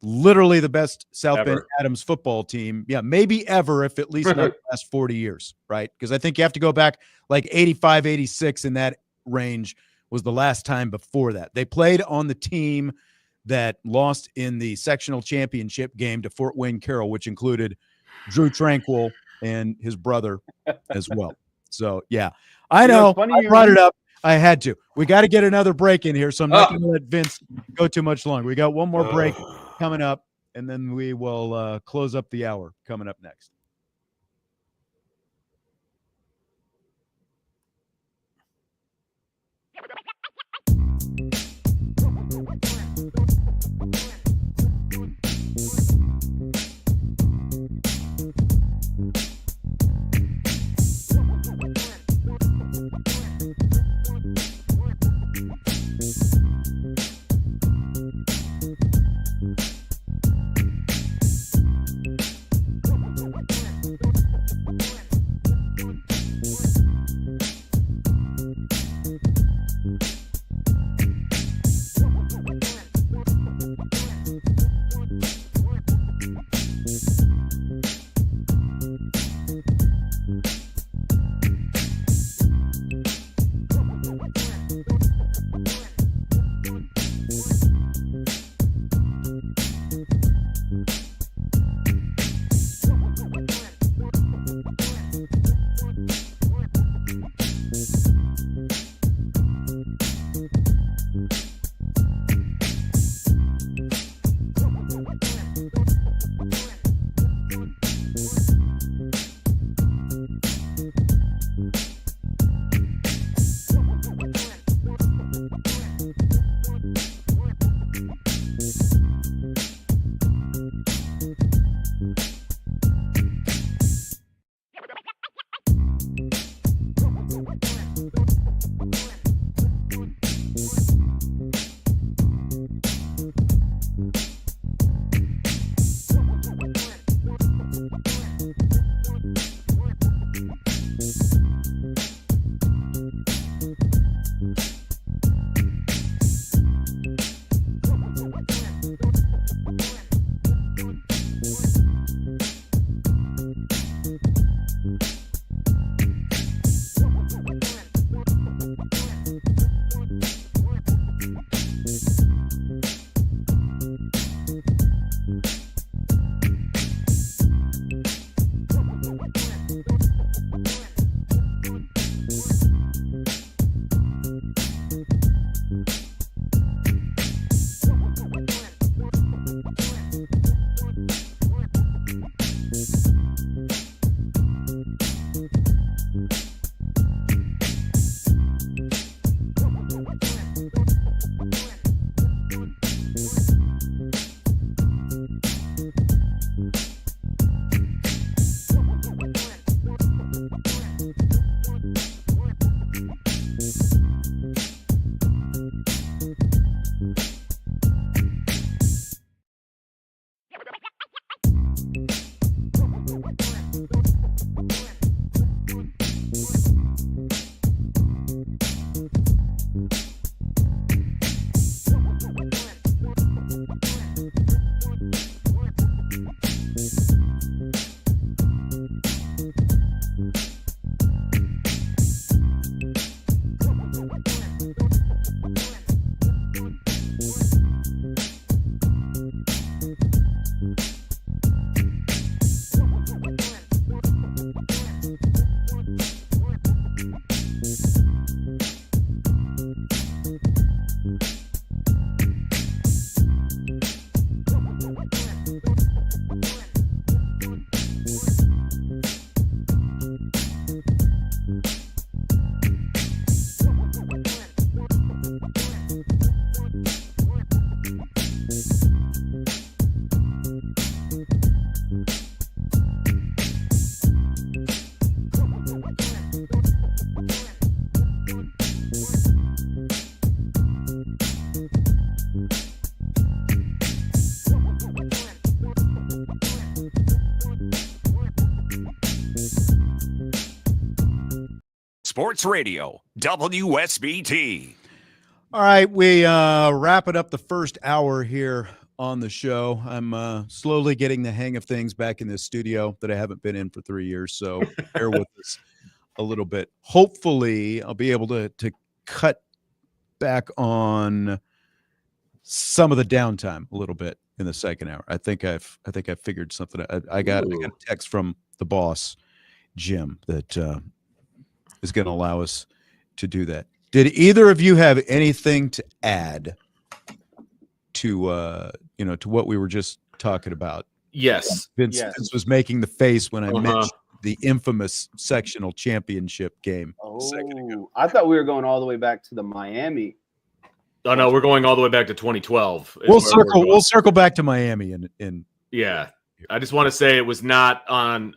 literally the best South Bend Adams football team. Yeah, maybe ever, if at least not the last 40 years, right? Because I think you have to go back like 85, 86 in that range was the last time before that. They played on the team that lost in the sectional championship game to Fort Wayne Carroll, which included Drew Tranquil and his brother as well. So, yeah, I know. I brought it up. I had to. We got to get another break in here, so I'm not going to let Vince go too much longer. We got one more break coming up, and then we will close up the hour coming up next. Sports Radio WSBT. All right, we wrapping up the first hour here on the show. I'm slowly getting the hang of things back in this studio that I haven't been in for 3 years, so bear with us a little bit. Hopefully, I'll be able to cut back on some of the downtime a little bit in the second hour. I think I've figured something. I got a text from the boss, Jim, that is going to allow us to do that. Did either of you have anything to add to to what we were just talking about? Yes. Vince was making the face when I mentioned the infamous sectional championship game. Oh, I thought we were going all the way back to the Miami. Oh no, we're going all the way back to 2012. We'll circle back to Miami in yeah. I just want to say it was not on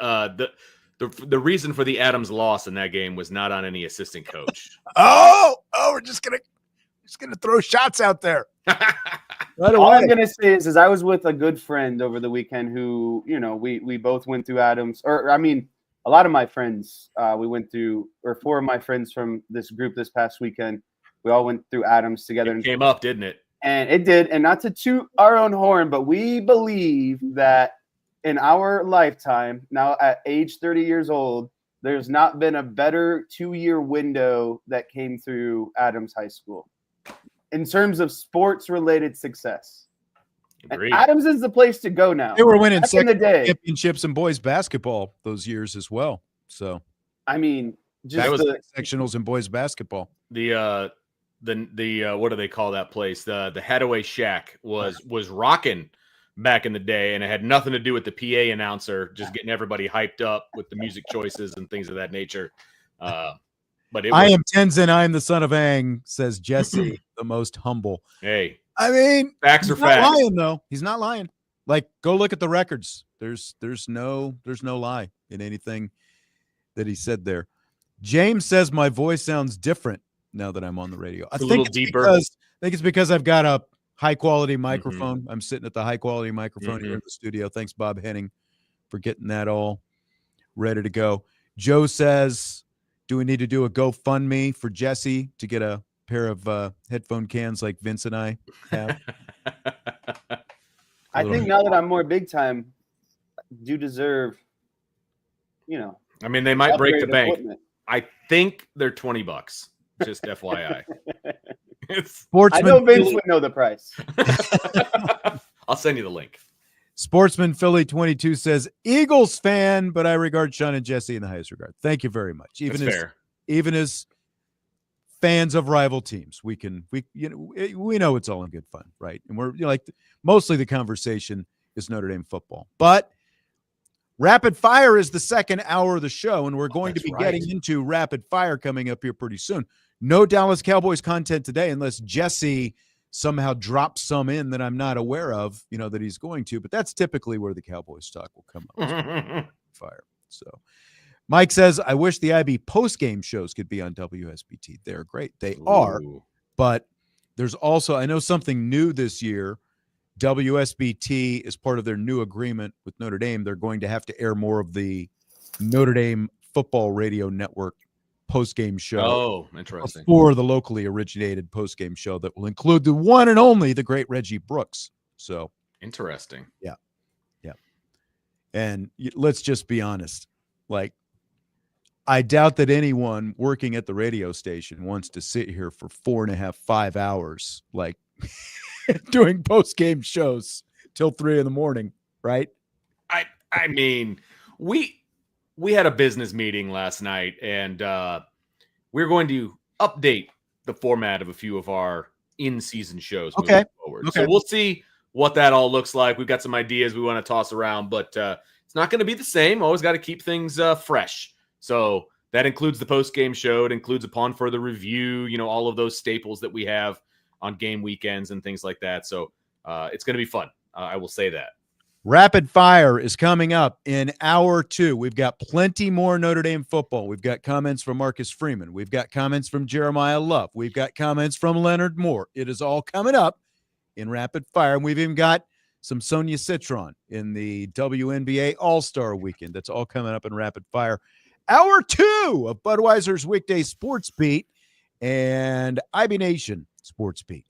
the reason for the Adams loss in that game was not on any assistant coach. We're just gonna throw shots out there. All I'm gonna say is I was with a good friend over the weekend who, we both went through Adams, a lot of my friends we went through, or 4 of my friends from this group this past weekend, we all went through Adams together. It came up, didn't it? And it did. And not to toot our own horn, but we believe that in our lifetime, now at age 30 years old, there's not been a better 2-year window that came through Adams High School in terms of sports-related success. And Adams is the place to go now. They were winning championships in boys basketball those years as well. So, just sectionals in boys basketball. The what do they call that place? The Hadaway Shack was rocking back in the day, and it had nothing to do with the PA announcer just getting everybody hyped up with the music choices and things of that nature. But I am Tenzin, I am the son of Aang, says Jesse, the most humble. Hey, facts are facts. Not lying though. He's not lying. Like, go look at the records. There's no lie in anything that he said there. James says my voice sounds different now that I'm on the radio. I think it's because I've got a high quality microphone. I'm sitting at the high quality microphone here in the studio. Thanks, Bob Henning, for getting that all ready to go. Joe says, do we need to do a GoFundMe for Jesse to get a pair of headphone cans like Vince and I have? I think now that I'm more big time, do deserve, they might break the bank. I think they're $20. Just FYI. I know Vince would know the price. I'll send you the link. Sportsman Philly 22 says Eagles fan, but I regard Sean and Jesse in the highest regard. Thank you very much. Even as fans of rival teams, we know it's all in good fun, right? And we're mostly the conversation is Notre Dame football, but Rapid Fire is the second hour of the show, and we're going to be getting into Rapid Fire coming up here pretty soon. No Dallas Cowboys content today, unless Jesse somehow drops some in that I'm not aware of, that he's going to. But that's typically where the Cowboys talk will come up. Fire. So Mike says, I wish the IB post-game shows could be on WSBT. They're great. They are. But there's also, I know something new this year. WSBT is part of their new agreement with Notre Dame. They're going to have to air more of the Notre Dame football radio network post-game show. Oh, interesting. For the locally originated post-game show that will include the one and only, the great Reggie Brooks. So interesting. Yeah. And let's just be honest. I doubt that anyone working at the radio station wants to sit here for 4.5, 5 hours, doing post-game shows till 3 a.m, right? We had a business meeting last night, and we're going to update the format of a few of our in-season shows moving forward. Okay. So we'll see what that all looks like. We've got some ideas we want to toss around, but it's not going to be the same. Always got to keep things fresh. So that includes the post-game show. It includes Upon Further Review, all of those staples that we have on game weekends and things like that. So it's going to be fun. I will say that. Rapid Fire is coming up in hour 2. We've got plenty more Notre Dame football. We've got comments from Marcus Freeman. We've got comments from Jeremiyah Love. We've got comments from Leonard Moore. It is all coming up in Rapid Fire. And we've even got some Sonia Citron in the WNBA All-Star Weekend. That's all coming up in Rapid Fire. Hour 2 of Budweiser's Weekday Sports Beat and IB Nation Sports Beat.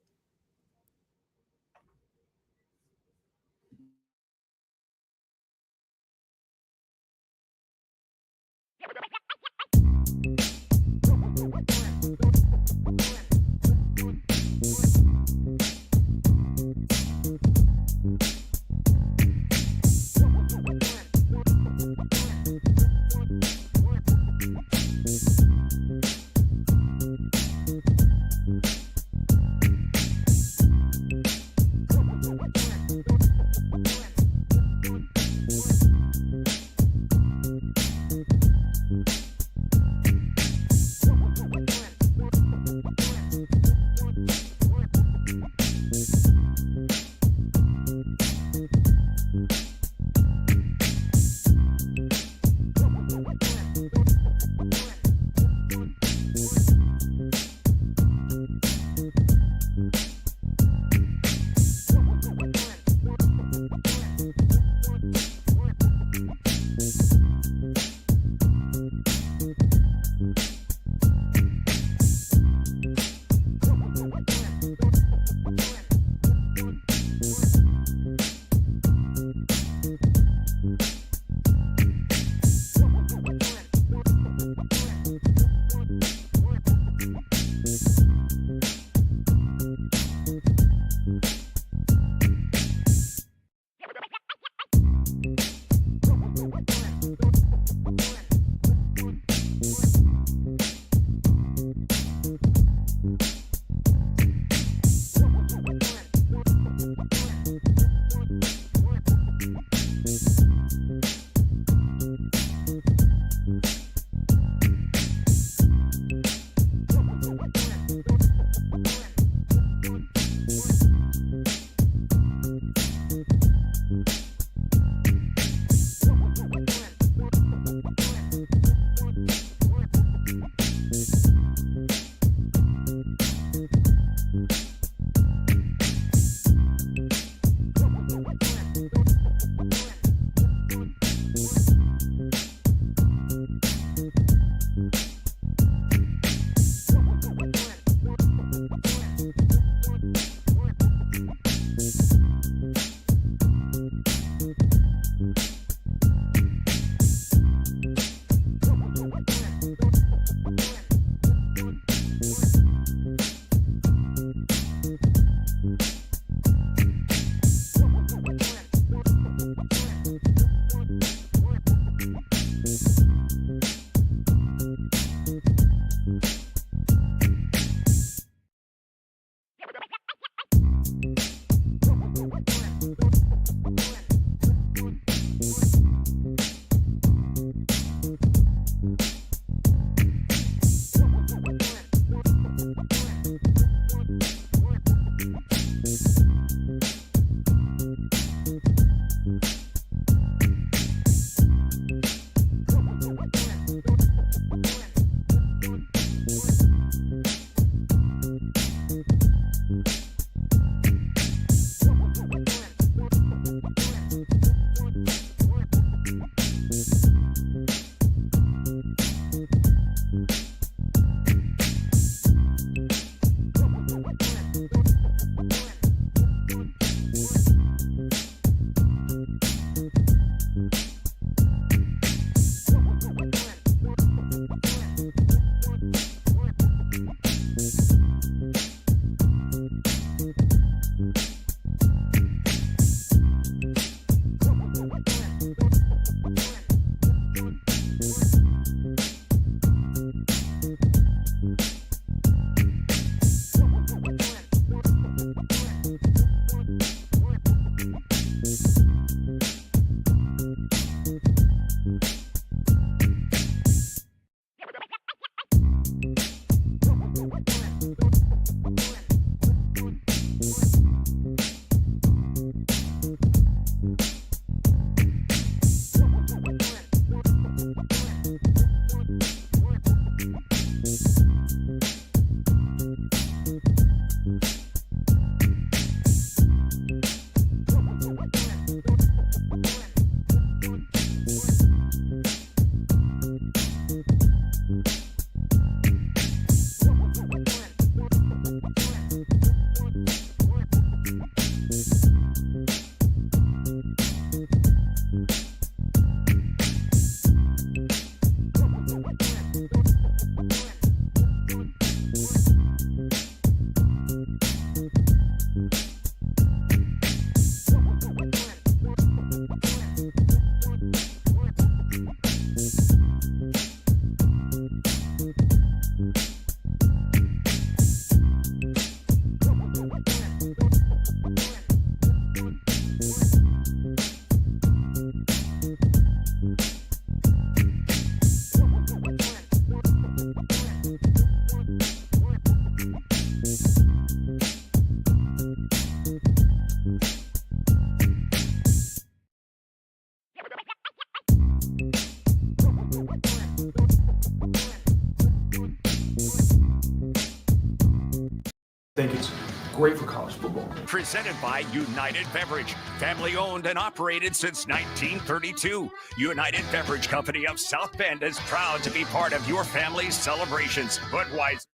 think it's great for college football. Presented by United Beverage, family owned and operated since 1932. United Beverage Company of South Bend is proud to be part of your family's celebrations. Budweiser.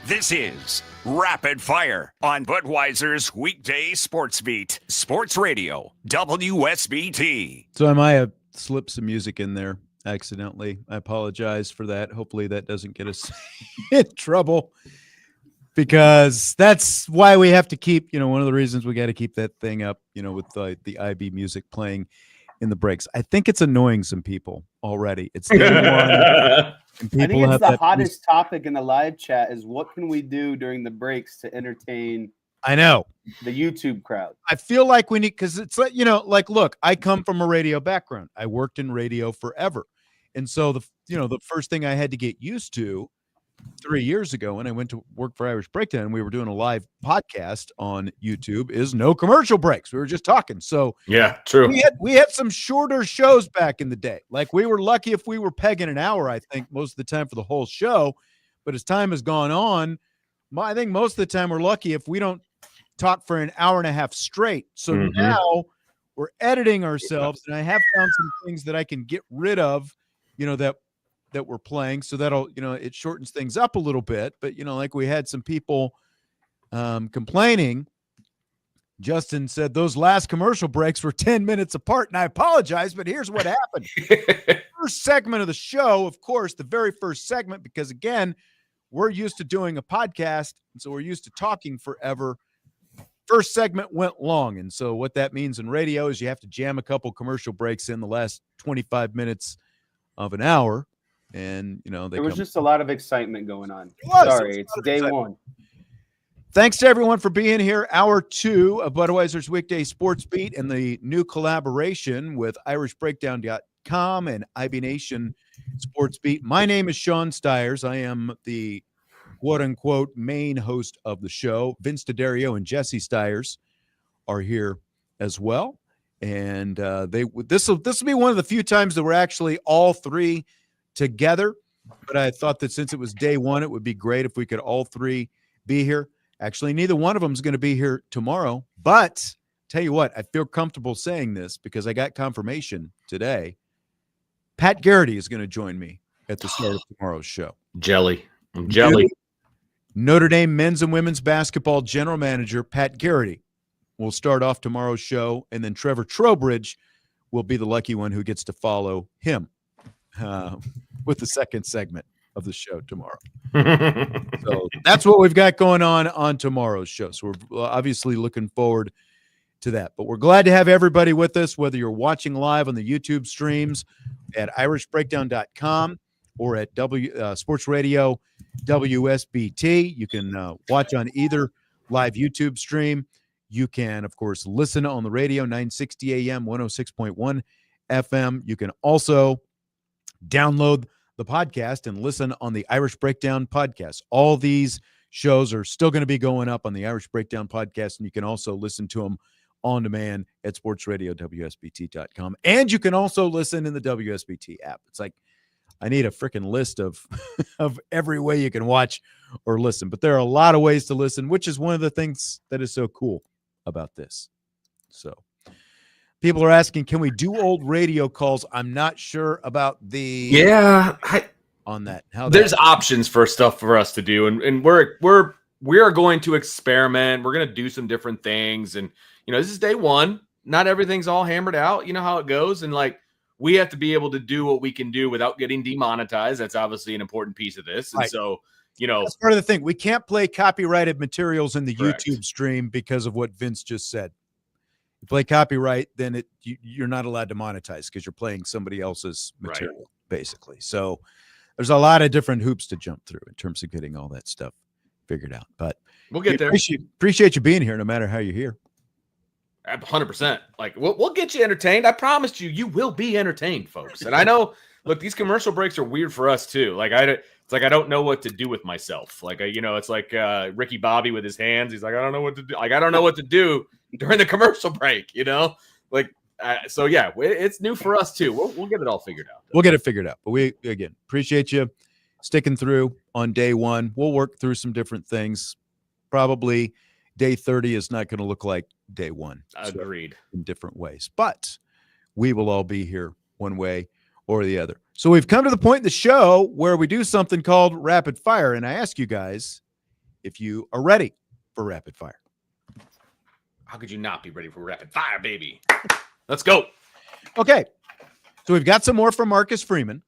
This is Rapid Fire on Budweiser's Weekday Sportsbeat, Sports Radio WSBT. So I might have slipped some music in there accidentally. I apologize for that. Hopefully that doesn't get us in trouble, because that's why we have to keep, one of the reasons we got to keep that thing up, with the IB music playing in the breaks. I think it's annoying some people already. It's day one. And I think people it's have the that hottest topic in the live chat is what can we do during the breaks to entertain I know. the YouTube crowd? I feel like we need, because it's like, look, I come from a radio background. I worked in radio forever. And so the first thing I had to get used to 3 years ago when I went to work for Irish Breakdown and we were doing a live podcast on YouTube is no commercial breaks. We were just talking. So yeah, true. We had some shorter shows back in the day. Like, we were lucky if we were pegging an hour, I think, most of the time for the whole show. But as time has gone on, I think most of the time we're lucky if we don't talk for an hour and a half straight. So now we're editing ourselves, and I have found some things that I can get rid of, that we're playing. So that'll, it shortens things up a little bit. But, like we had some people complaining. Justin said those last commercial breaks were 10 minutes apart, and I apologize, but here's what happened. First segment of the show, of course, the very first segment, because again, we're used to doing a podcast, and so we're used to talking forever. First segment went long, and so what that means in radio is you have to jam a couple commercial breaks in the last 25 minutes of an hour, and there was just a lot of excitement going on. It Sorry, it's day one. Thanks to everyone for being here. Hour 2 of Budweiser's Weekday Sports Beat and the new collaboration with IrishBreakdown.com and IB Nation Sports Beat. My name is Sean Stires. I am the quote-unquote main host of the show. Vince DeDario and Jesse Stires are here as well. And this will be one of the few times that we're actually all three together. But I thought that since it was day one, it would be great if we could all three be here. Actually, neither one of them is going to be here tomorrow. But tell you what, I feel comfortable saying this because I got confirmation today. Pat Garrity is going to join me at the start of tomorrow's show. I'm jelly. Notre Dame men's and women's basketball general manager Pat Garrity will start off tomorrow's show, and then Trevor Trowbridge will be the lucky one who gets to follow him with the second segment of the show tomorrow. So that's what we've got going on tomorrow's show. So we're obviously looking forward to that. But we're glad to have everybody with us, whether you're watching live on the YouTube streams at irishbreakdown.com or at Sports Radio WSBT. You can watch on either live YouTube stream. You can, of course, listen on the radio, 960 AM, 106.1 FM. You can also download the podcast and listen on the Irish Breakdown podcast. All these shows are still going to be going up on the Irish Breakdown podcast, and you can also listen to them on demand at sportsradiowsbt.com. And you can also listen in the WSBT app. It's like, I need a freaking list of every way you can watch or listen. But there are a lot of ways to listen, which is one of the things that is so cool about this. So people are asking, can we do old radio calls? I'm not sure about the on that. There's options for stuff for us to do, and we are going to experiment. We're going to do some different things, and this is day one. Not everything's all hammered out. You know how it goes, and we have to be able to do what we can do without getting demonetized. That's obviously an important piece of this, and so that's part of the thing. We can't play copyrighted materials in the Correct. YouTube stream because of what Vince just said. You play copyright, then you're not allowed to monetize because you're playing somebody else's material, basically. So there's a lot of different hoops to jump through in terms of getting all that stuff figured out. But we'll get there. Appreciate you being here, no matter how you're here. 100%. We'll get you entertained. I promised you will be entertained, folks. And I know, look, these commercial breaks are weird for us too. It's like I don't know what to do with myself. It's like Ricky Bobby with his hands. He's like, I don't know what to do. I don't know what to do during the commercial break. So yeah, it's new for us too. We'll get it all figured out. We'll get it figured out. But we, again, appreciate you sticking through on day one. We'll work through some different things. Probably day 30 is not going to look like day one. Agreed. In different ways. But we will all be here one way or the other. So we've come to the point in the show where we do something called rapid fire. And I ask you guys if you are ready for rapid fire. How could you not be ready for rapid fire, baby? Let's go. Okay. So we've got some more from Marcus Freeman.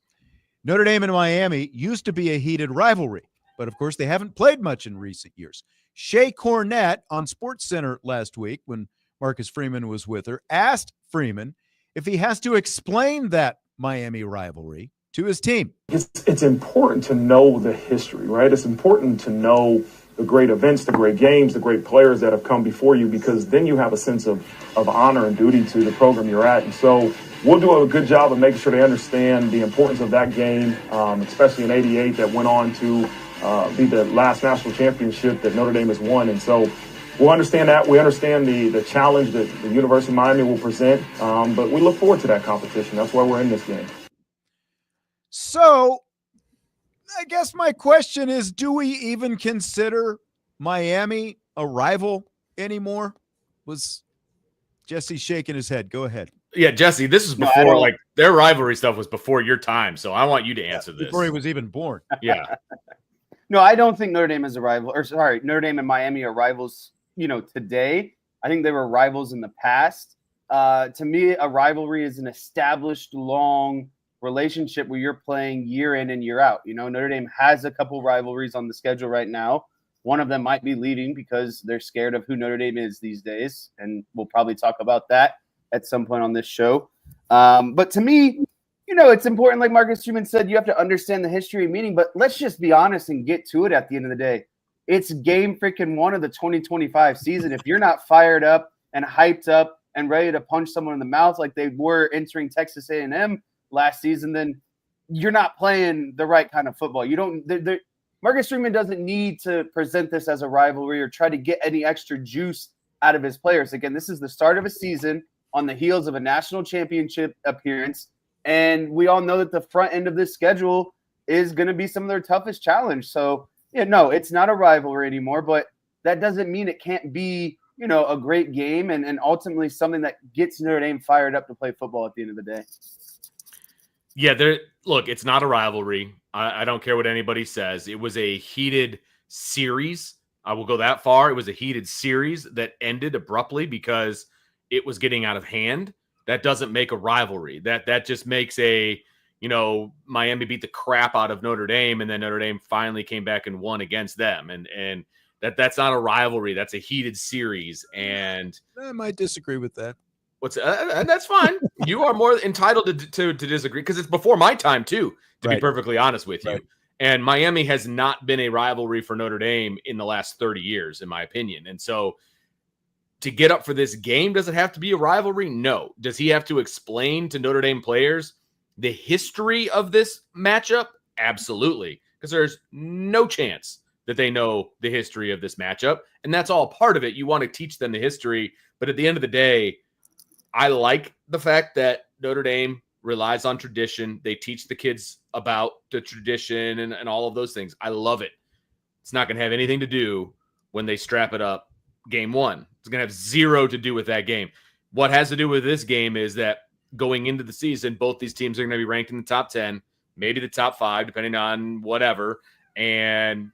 Notre Dame and Miami used to be a heated rivalry, but of course they haven't played much in recent years. Shay Cornett on SportsCenter last week, when Marcus Freeman was with her, asked Freeman if he has to explain that Miami rivalry to his team. It's important to know the history, right? It's important to know the great events, the great games, the great players that have come before you, because then you have a sense of honor and duty to the program you're at. And so we'll do a good job of making sure they understand the importance of that game, especially in '88 that went on to be the last national championship that Notre Dame has won. And so we'll understand that. We understand the challenge that the University of Miami will present, but we look forward to that competition. That's why we're in this game. So I guess my question is, do we even consider Miami a rival anymore? Was Jesse shaking his head? Go ahead. Yeah, Jesse, this is before, their rivalry stuff was before your time, so I want you to answer this. Before he was even born. Yeah. No, I don't think Notre Dame is a rival. Notre Dame and Miami are rivals, today. I think they were rivals in the past. To me, a rivalry is an established, long relationship where you're playing year in and year out. Notre Dame has a couple rivalries on the schedule right now. One of them might be leaving because they're scared of who Notre Dame is these days, and we'll probably talk about that at some point on this show. But to me, it's important, like Marcus Freeman said, you have to understand the history and meaning, but let's just be honest and get to it at the end of the day. It's game freaking one of the 2025 season. If you're not fired up and hyped up and ready to punch someone in the mouth like they were entering Texas A&M last season, then you're not playing the right kind of football. Marcus Freeman doesn't need to present this as a rivalry or try to get any extra juice out of his players. Again, this is the start of a season on the heels of a national championship appearance. And we all know that the front end of this schedule is going to be some of their toughest challenge. So, no, it's not a rivalry anymore, but that doesn't mean it can't be, a great game and ultimately something that gets Notre Dame fired up to play football at the end of the day. Yeah, look, it's not a rivalry. I don't care what anybody says. It was a heated series. I will go that far. It was a heated series that ended abruptly because it was getting out of hand. That doesn't make a rivalry. That just makes Miami beat the crap out of Notre Dame, and then Notre Dame finally came back and won against them. And that's not a rivalry. That's a heated series. And I might disagree with that. And that's fine. You are more entitled to disagree because it's before my time too, to be perfectly honest with you. Right. And Miami has not been a rivalry for Notre Dame in the last 30 years, in my opinion. And so to get up for this game, does it have to be a rivalry? No. Does he have to explain to Notre Dame players the history of this matchup? Absolutely. Because there's no chance that they know the history of this matchup. And that's all part of it. You want to teach them the history. But at the end of the day, I like the fact that Notre Dame relies on tradition. They teach the kids about the tradition and all of those things. I love it. It's not going to have anything to do when they strap it up game one. It's going to have zero to do with that game. What has to do with this game is that going into the season, both these teams are going to be ranked in the top 10, maybe the top 5, depending on whatever. And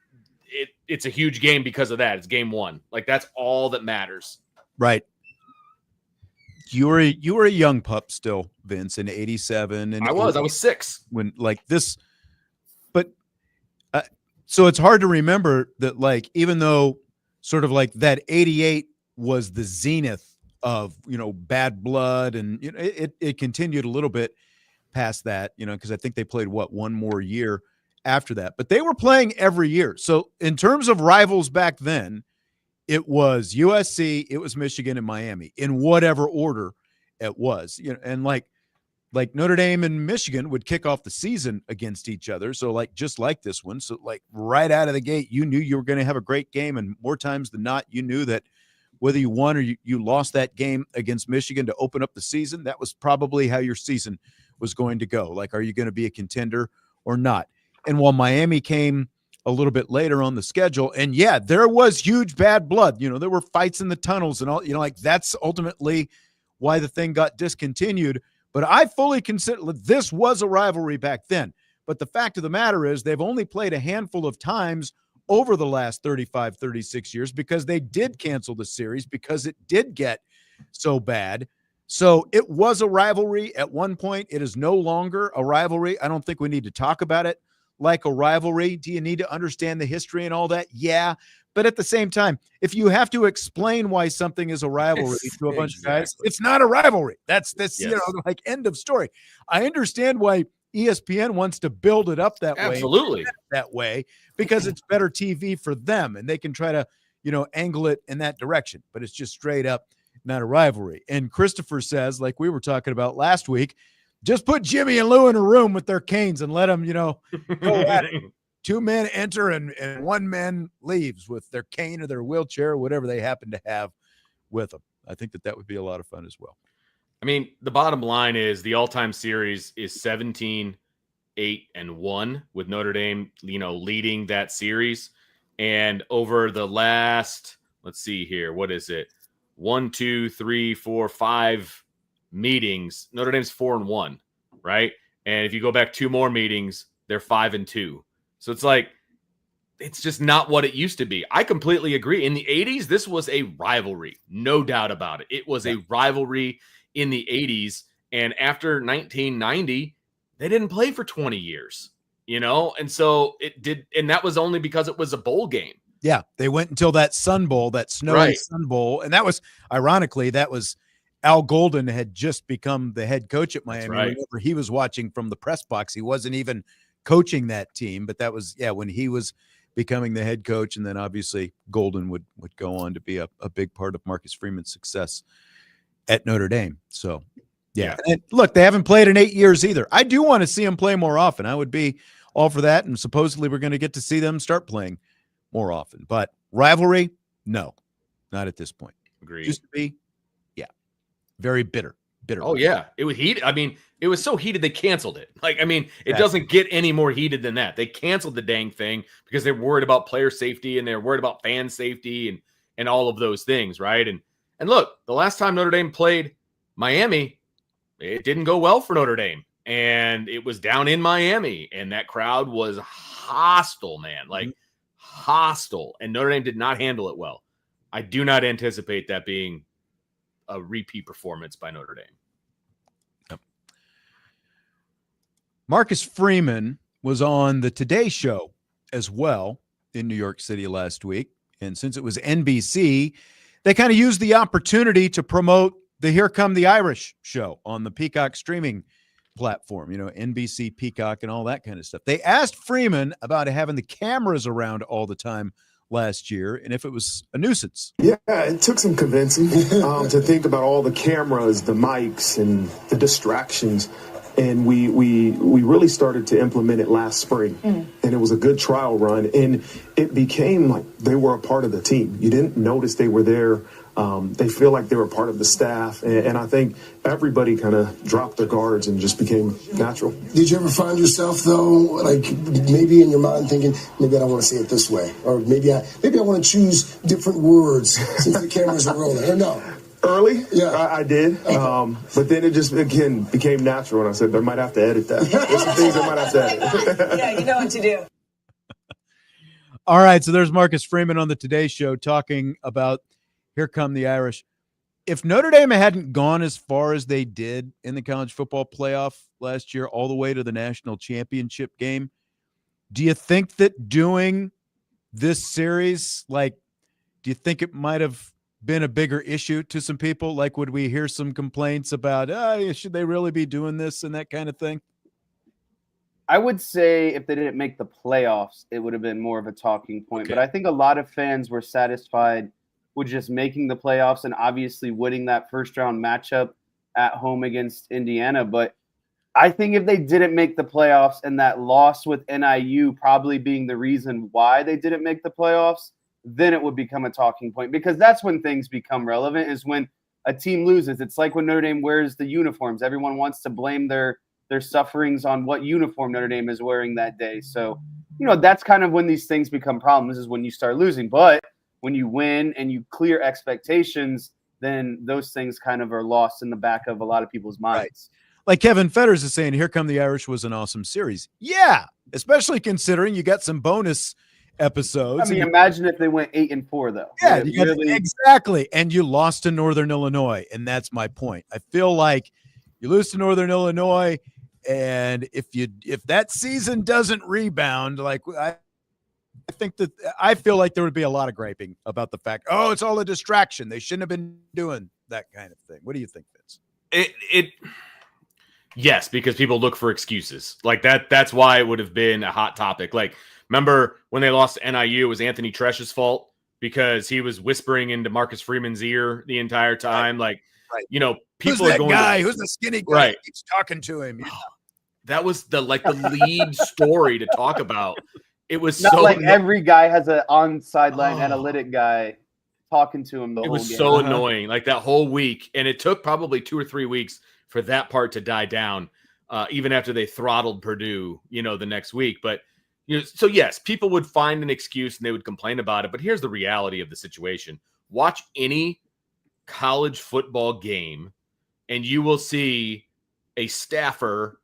it's a huge game because of that. It's game one. Like, that's all that matters. Right. You were a young pup still, Vince, in 87. And I was 6 when like this, but so it's hard to remember that, like, even though sort of like that 88 was the zenith of, bad blood, and it continued a little bit past that, because I think they played one more year after that, but they were playing every year. So in terms of rivals back then, it was USC, it was Michigan, and Miami in whatever order it was, and like Notre Dame and Michigan would kick off the season against each other. So like, just like this one. So like right out of the gate, you knew you were going to have a great game. And more times than not, you knew that whether you won or you lost that game against Michigan to open up the season, that was probably how your season was going to go. Like, are you going to be a contender or not? And while Miami came a little bit later on the schedule, and yeah, there was huge bad blood. There were fights in the tunnels and all, like that's ultimately why the thing got discontinued. But I fully consider this was a rivalry back then. But the fact of the matter is they've only played a handful of times over the last 35, 36 years because they did cancel the series because it did get so bad. So it was a rivalry at one point. It is no longer a rivalry. I don't think we need to talk about it like a rivalry. Do you need to understand the history and all that? Yeah. But at the same time, if you have to explain why something is a rivalry to a bunch of guys, it's not a rivalry. That's this, Yes. like end of story. I understand why ESPN wants to build it up that Absolutely. way because it's better TV for them and they can try to, angle it in that direction. But it's just straight up not a rivalry. And Christopher says, like we were talking about last week, just put Jimmy and Lou in a room with their canes and let them, go at it. 2 men enter and 1 man leaves with their cane or their wheelchair or whatever they happen to have with them. I think that would be a lot of fun as well. I mean, the bottom line is the all-time series is 17-8-1 with Notre Dame, leading that series. And over the last, let's see here, what is it? 1, 2, 3, 4, 5 meetings. Notre Dame's 4-1, right? And if you go back 2 more meetings, they're 5-2. So it's like, it's just not what it used to be. I completely agree. In the 80s, this was a rivalry. No doubt about it. It was a rivalry in the 80s. And after 1990, they didn't play for 20 years, And so it did. And that was only because it was a bowl game. Yeah. They went until that Sun Bowl, that snowy Sun Bowl. And that was, ironically, Al Golden had just become the head coach at Miami. Right. Remember, he was watching from the press box. He wasn't even coaching that team, but that was, when he was becoming the head coach. And then obviously Golden would go on to be a big part of Marcus Freeman's success at Notre Dame. So, yeah. And look, they haven't played in 8 years either. I do want to see them play more often. I would be all for that. And supposedly we're going to get to see them start playing more often. But rivalry, no, not at this point. Agreed. Used to be, very bitter. Oh, yeah. It was heated. I mean, it was so heated they canceled it. It doesn't get any more heated than that. They canceled the dang thing because they're worried about player safety and they're worried about fan safety and all of those things, right? And look, the last time Notre Dame played Miami, it didn't go well for Notre Dame. And it was down in Miami. And that crowd was hostile, man. Hostile. And Notre Dame did not handle it well. I do not anticipate that being a repeat performance by Notre Dame. Yep. Marcus Freeman was on the Today Show as well in New York City last week. And since it was NBC, they kind of used the opportunity to promote the Here Come the Irish show on the Peacock streaming platform, NBC Peacock and all that kind of stuff. They asked Freeman about having the cameras around all the time last year and if it was a nuisance. Yeah, it took some convincing to think about all the cameras, the mics, and the distractions. And we really started to implement it last spring. And it was a good trial run. And it became like they were a part of the team. You didn't notice they were there. They feel like they were part of the staff. And I think everybody kind of dropped their guards and just became natural. Did you ever find yourself, though, like maybe in your mind thinking, maybe I don't want to say it this way, or maybe I want to choose different words since the cameras are rolling, or no? Early, yeah, I did, but then it just again became natural, and I said, "I might have to edit that." There's some things I might have to edit. Yeah, you know what to do. All right, so there's Marcus Freeman on the Today Show talking about Here Come the Irish. If Notre Dame hadn't gone as far as they did in the college football playoff last year, all the way to the national championship game, do you think that doing this series, do you think it might have been a bigger issue to some people? Like, would we hear some complaints about, should they really be doing this and that kind of thing? I would say if they didn't make the playoffs, it would have been more of a talking point. Okay. But I think a lot of fans were satisfied with just making the playoffs and obviously winning that first-round matchup at home against Indiana. But I think if they didn't make the playoffs and that loss with NIU probably being the reason why they didn't make the playoffs, then it would become a talking point, because that's when things become relevant, is when a team loses. It's like when Notre Dame wears the uniforms. Everyone wants to blame their sufferings on what uniform Notre Dame is wearing that day. So, that's kind of when these things become problems, is when you start losing. But when you win and you clear expectations, then those things kind of are lost in the back of a lot of people's minds. Right. Like Kevin Fetters is saying, Here Come the Irish was an awesome series. Yeah, especially considering you got some bonus episodes. I mean, imagine if they went 8-4, though. Yeah, exactly. And you lost to Northern Illinois, and that's my point. I feel like you lose to Northern Illinois, and if that season doesn't rebound, I feel like there would be a lot of griping about the fact, it's all a distraction. They shouldn't have been doing that kind of thing. What do you think, Vince? Yes, because people look for excuses like that. That's why it would have been a hot topic. Like, remember when they lost to NIU, it was Anthony Tresch's fault because he was whispering into Marcus Freeman's ear the entire time. Right. People who's are that going guy? Who's the skinny guy? Right. He's talking to him. That was the lead story to talk about. It was not so like every guy has an on sideline analytic guy talking to him the whole game. It was so annoying, like that whole week, and it took probably 2 or 3 weeks for that part to die down, even after they throttled Purdue, the next week. But so yes, people would find an excuse and they would complain about it. But here's the reality of the situation: watch any college football game, and you will see a staffer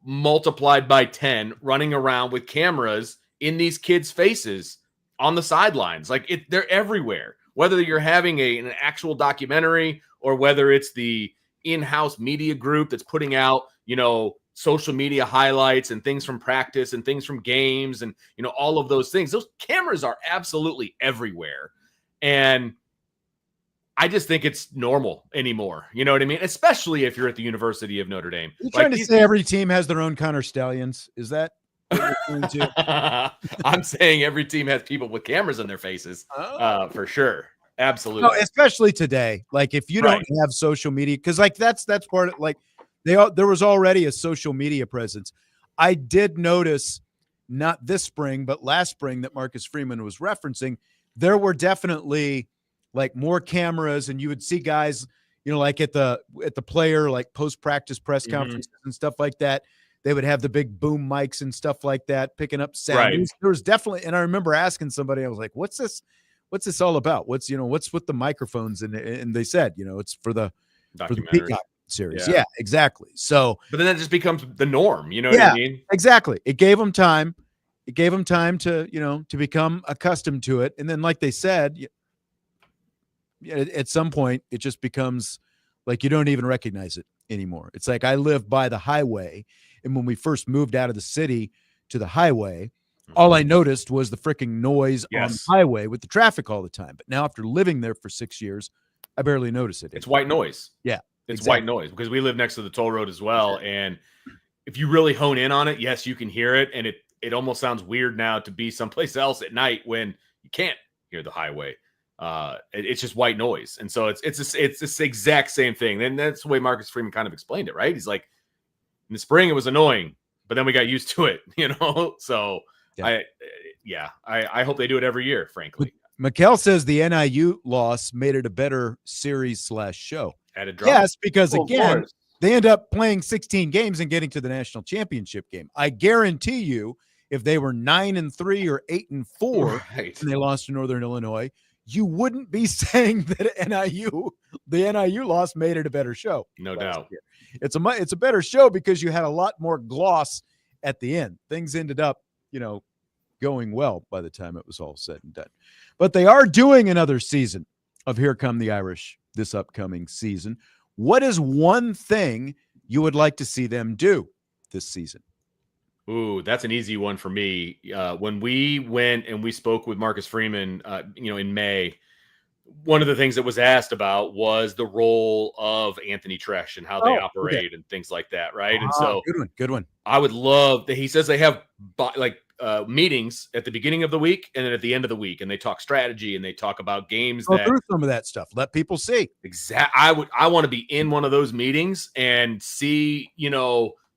multiplied by 10 running around with cameras in these kids' faces on the sidelines. They're everywhere, whether you're having an actual documentary or whether it's the in-house media group that's putting out, social media highlights and things from practice and things from games and, all of those things. Those cameras are absolutely everywhere. And I just think it's normal anymore. You know what I mean? Especially if you're at the University of Notre Dame. You're trying to say every team has their own Connor Stallions. Is that what you're going to? I'm saying every team has people with cameras in their faces, for sure. Absolutely. No, especially today. If you don't have social media, because that's part of there was already a social media presence. I did notice, not this spring, but last spring, that Marcus Freeman was referencing, there were definitely more cameras, and you would see guys, at the player, post-practice press conferences and stuff like that. They would have the big boom mics and stuff like that, picking up sound. Right. There was definitely, and I remember asking somebody, I was like, what's this all about? What's with the microphones? And they said, it's for the Peacock series. Yeah, exactly. So, but then that just becomes the norm. You know what I mean? Exactly. It gave them time. It gave them time to, to become accustomed to it. And then, like they said, at some point, it just becomes you don't even recognize it anymore. It's like I live by the highway. And when we first moved out of the city to the highway, all I noticed was the freaking noise on the highway with the traffic all the time. But now, after living there for 6 years, I barely notice it. It's white noise. Yeah. It's white noise because we live next to the toll road as well. Sure. And if you really hone in on it, yes, you can hear it. And it almost sounds weird now to be someplace else at night when you can't hear the highway. It's just white noise. And so it's this exact same thing. And that's the way Marcus Freeman kind of explained it, right? He's like, In the spring, it was annoying, but then we got used to it, So Yeah. I hope they do it every year, frankly. Mikkel says the NIU loss made it a better series/show. Added drama. Yes, because Well, of again, course. they end up playing 16 games and getting to the national championship game. I guarantee you, if they were 9-3 or 8-4 Right. and they lost to Northern Illinois, you wouldn't be saying that the NIU loss made it a better show. No doubt. Year. It's a better show because you had a lot more gloss at the end. Things ended up, going well by the time it was all said and done. But they are doing another season of Here Come the Irish this upcoming season. What is one thing you would like to see them do this season? Ooh, that's an easy one for me. When we went and we spoke with Marcus Freeman, in May, one of the things that was asked about was the role of Anthony Tresh and how they operate and things like that, right? And so, good one. I would love that. He says they have meetings at the beginning of the week and then at the end of the week, and they talk strategy and they talk about games. Go through some of that stuff. Let people see. I want to be in one of those meetings and see,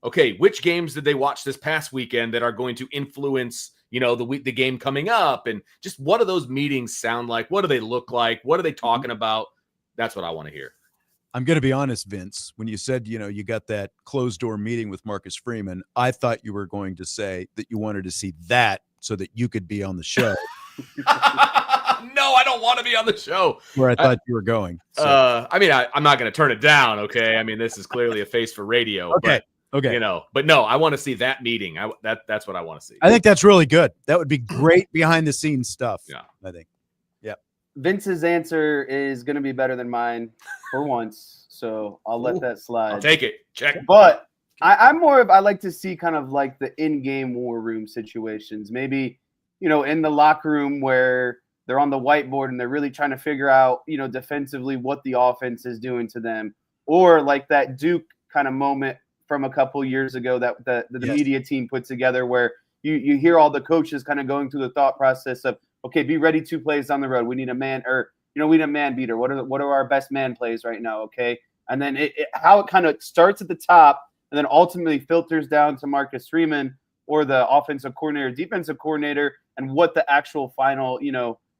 okay, which games did they watch this past weekend that are going to influence, the game coming up, and just what do those meetings sound like? What do they look like? What are they talking about? That's what I want to hear. I'm going to be honest, Vince, when you said, you got that closed door meeting with Marcus Freeman, I thought you were going to say that you wanted to see that so that you could be on the show. No, I don't want to be on the show. Where I thought you were going. So. I'm not going to turn it down. Okay. I mean, this is clearly a face for radio. Okay. Okay. But no, I want to see that meeting. That's what I want to see. I think that's really good. That would be great behind the scenes stuff. Yeah. I think. Vince's answer is going to be better than mine for once, so I'll let that slide. I'll take it. Check. But I'm more of, I like to see kind of like the in-game war room situations. Maybe, in the locker room where they're on the whiteboard and they're really trying to figure out, defensively what the offense is doing to them. Or like that Duke kind of moment from a couple years ago that the media team put together where you hear all the coaches kind of going through the thought process of, okay, be ready 2 plays down the road. We need a man, or we need a man beater. What are our best man plays right now? Okay, and then how it kind of starts at the top and then ultimately filters down to Marcus Freeman or the offensive coordinator, defensive coordinator, and what the actual final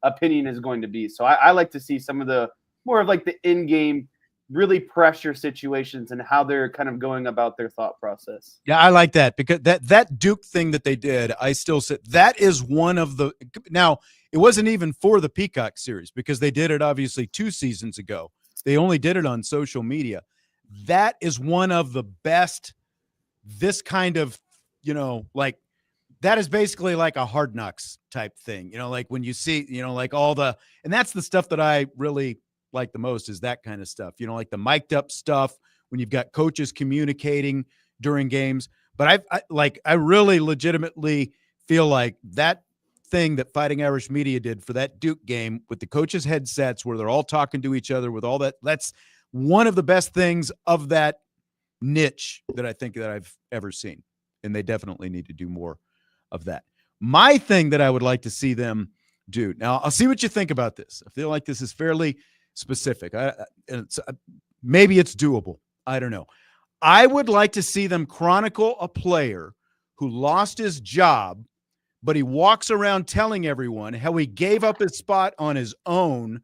opinion is going to be. So I like to see some of the more of like the in-game really pressure situations and how they're kind of going about their thought process. Yeah, I like that because that Duke thing that they did, I still said that is one of the – now, it wasn't even for the Peacock series because they did it obviously 2 seasons ago. They only did it on social media. That is one of the best this kind of, like that is basically like a Hard Knocks type thing, like when you see, like all the – and that's the stuff that I really – like the most is that kind of stuff, like the mic'd up stuff when you've got coaches communicating during games. But I really legitimately feel like that thing that Fighting Irish Media did for that Duke game with the coaches' headsets where they're all talking to each other with all that, that's one of the best things of that niche that I think that I've ever seen. And they definitely need to do more of that. My thing that I would like to see them do, now I'll see what you think about this. I feel like this is fairly specific. Maybe it's doable. I don't know. I would like to see them chronicle a player who lost his job, but he walks around telling everyone how he gave up his spot on his own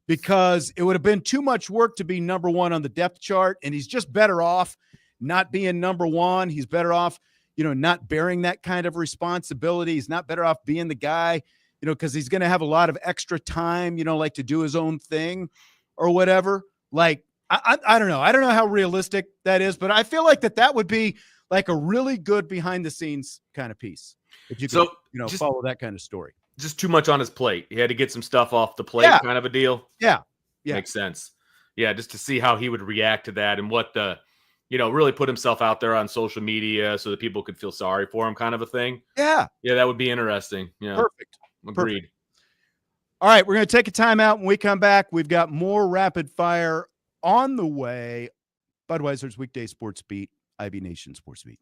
because it would have been too much work to be number 1 on the depth chart, and he's just better off not being number 1. He's better off, not bearing that kind of responsibility. He's not better off being the guy, because he's going to have a lot of extra time, like to do his own thing or whatever. Like, I don't know. I don't know how realistic that is, but I feel like that would be like a really good behind the scenes kind of piece. If you could, follow that kind of story. Just too much on his plate. He had to get some stuff off the plate kind of a deal. Yeah. Makes sense. Yeah. Just to see how he would react to that and what really put himself out there on social media so that people could feel sorry for him kind of a thing. Yeah. Yeah. That would be interesting. Yeah. Perfect. Agreed. Perfect. All right, we're going to take a timeout. When we come back, we've got more rapid fire on the way. Budweiser's Weekday Sports Beat, IB Nation Sports Beat.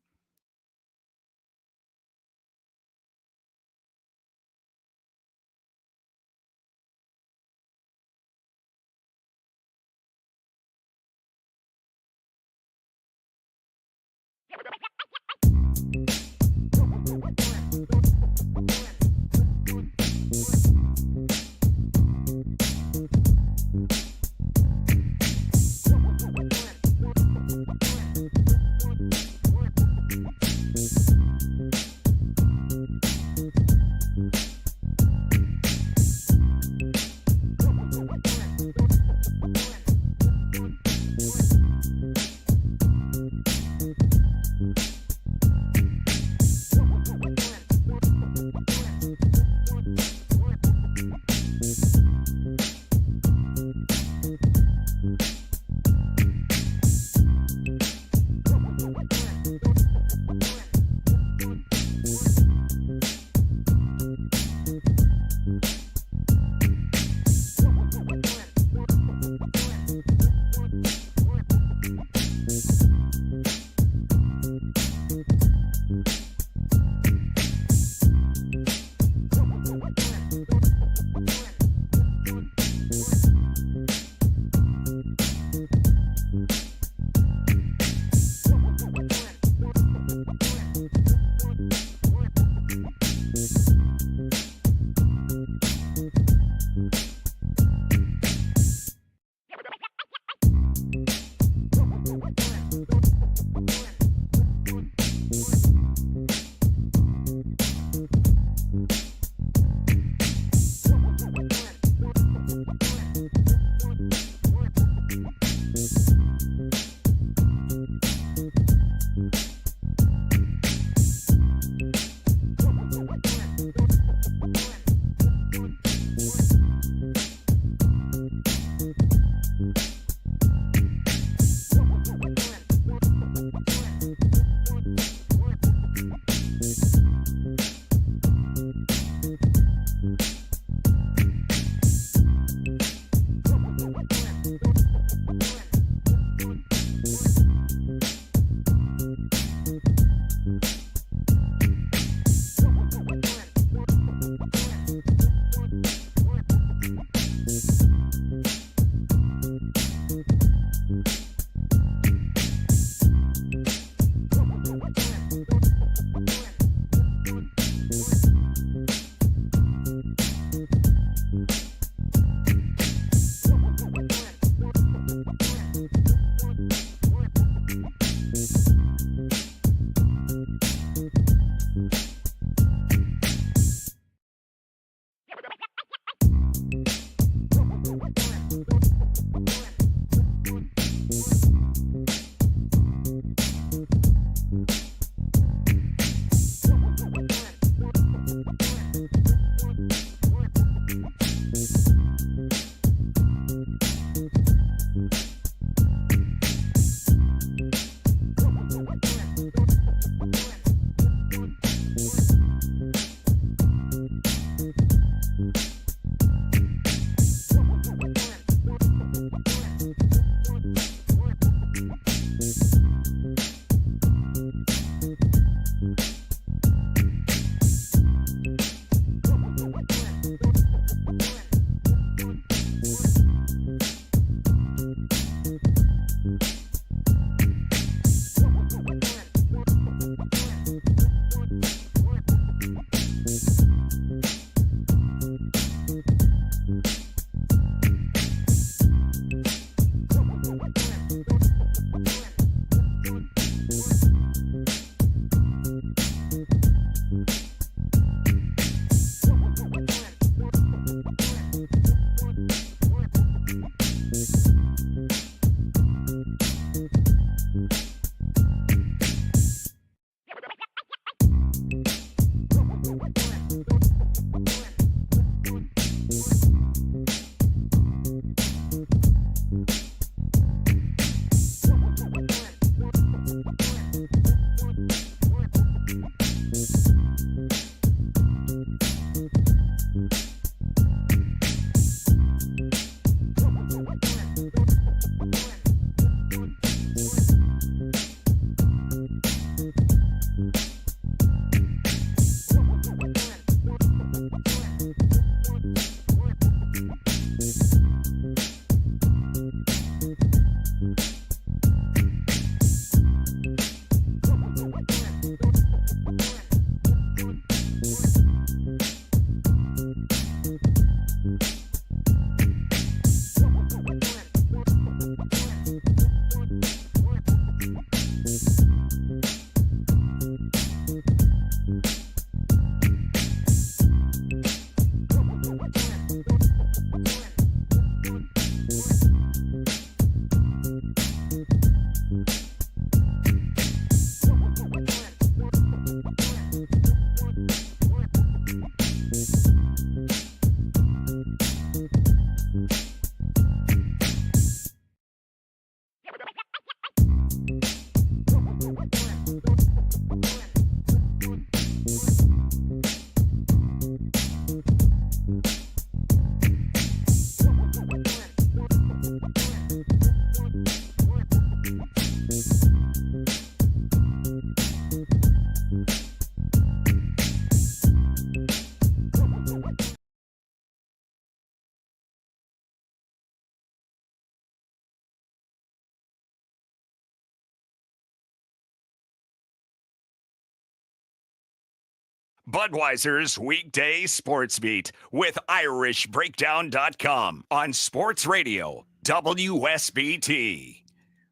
Budweiser's Weekday Sportsbeat with IrishBreakdown.com on Sports Radio WSBT.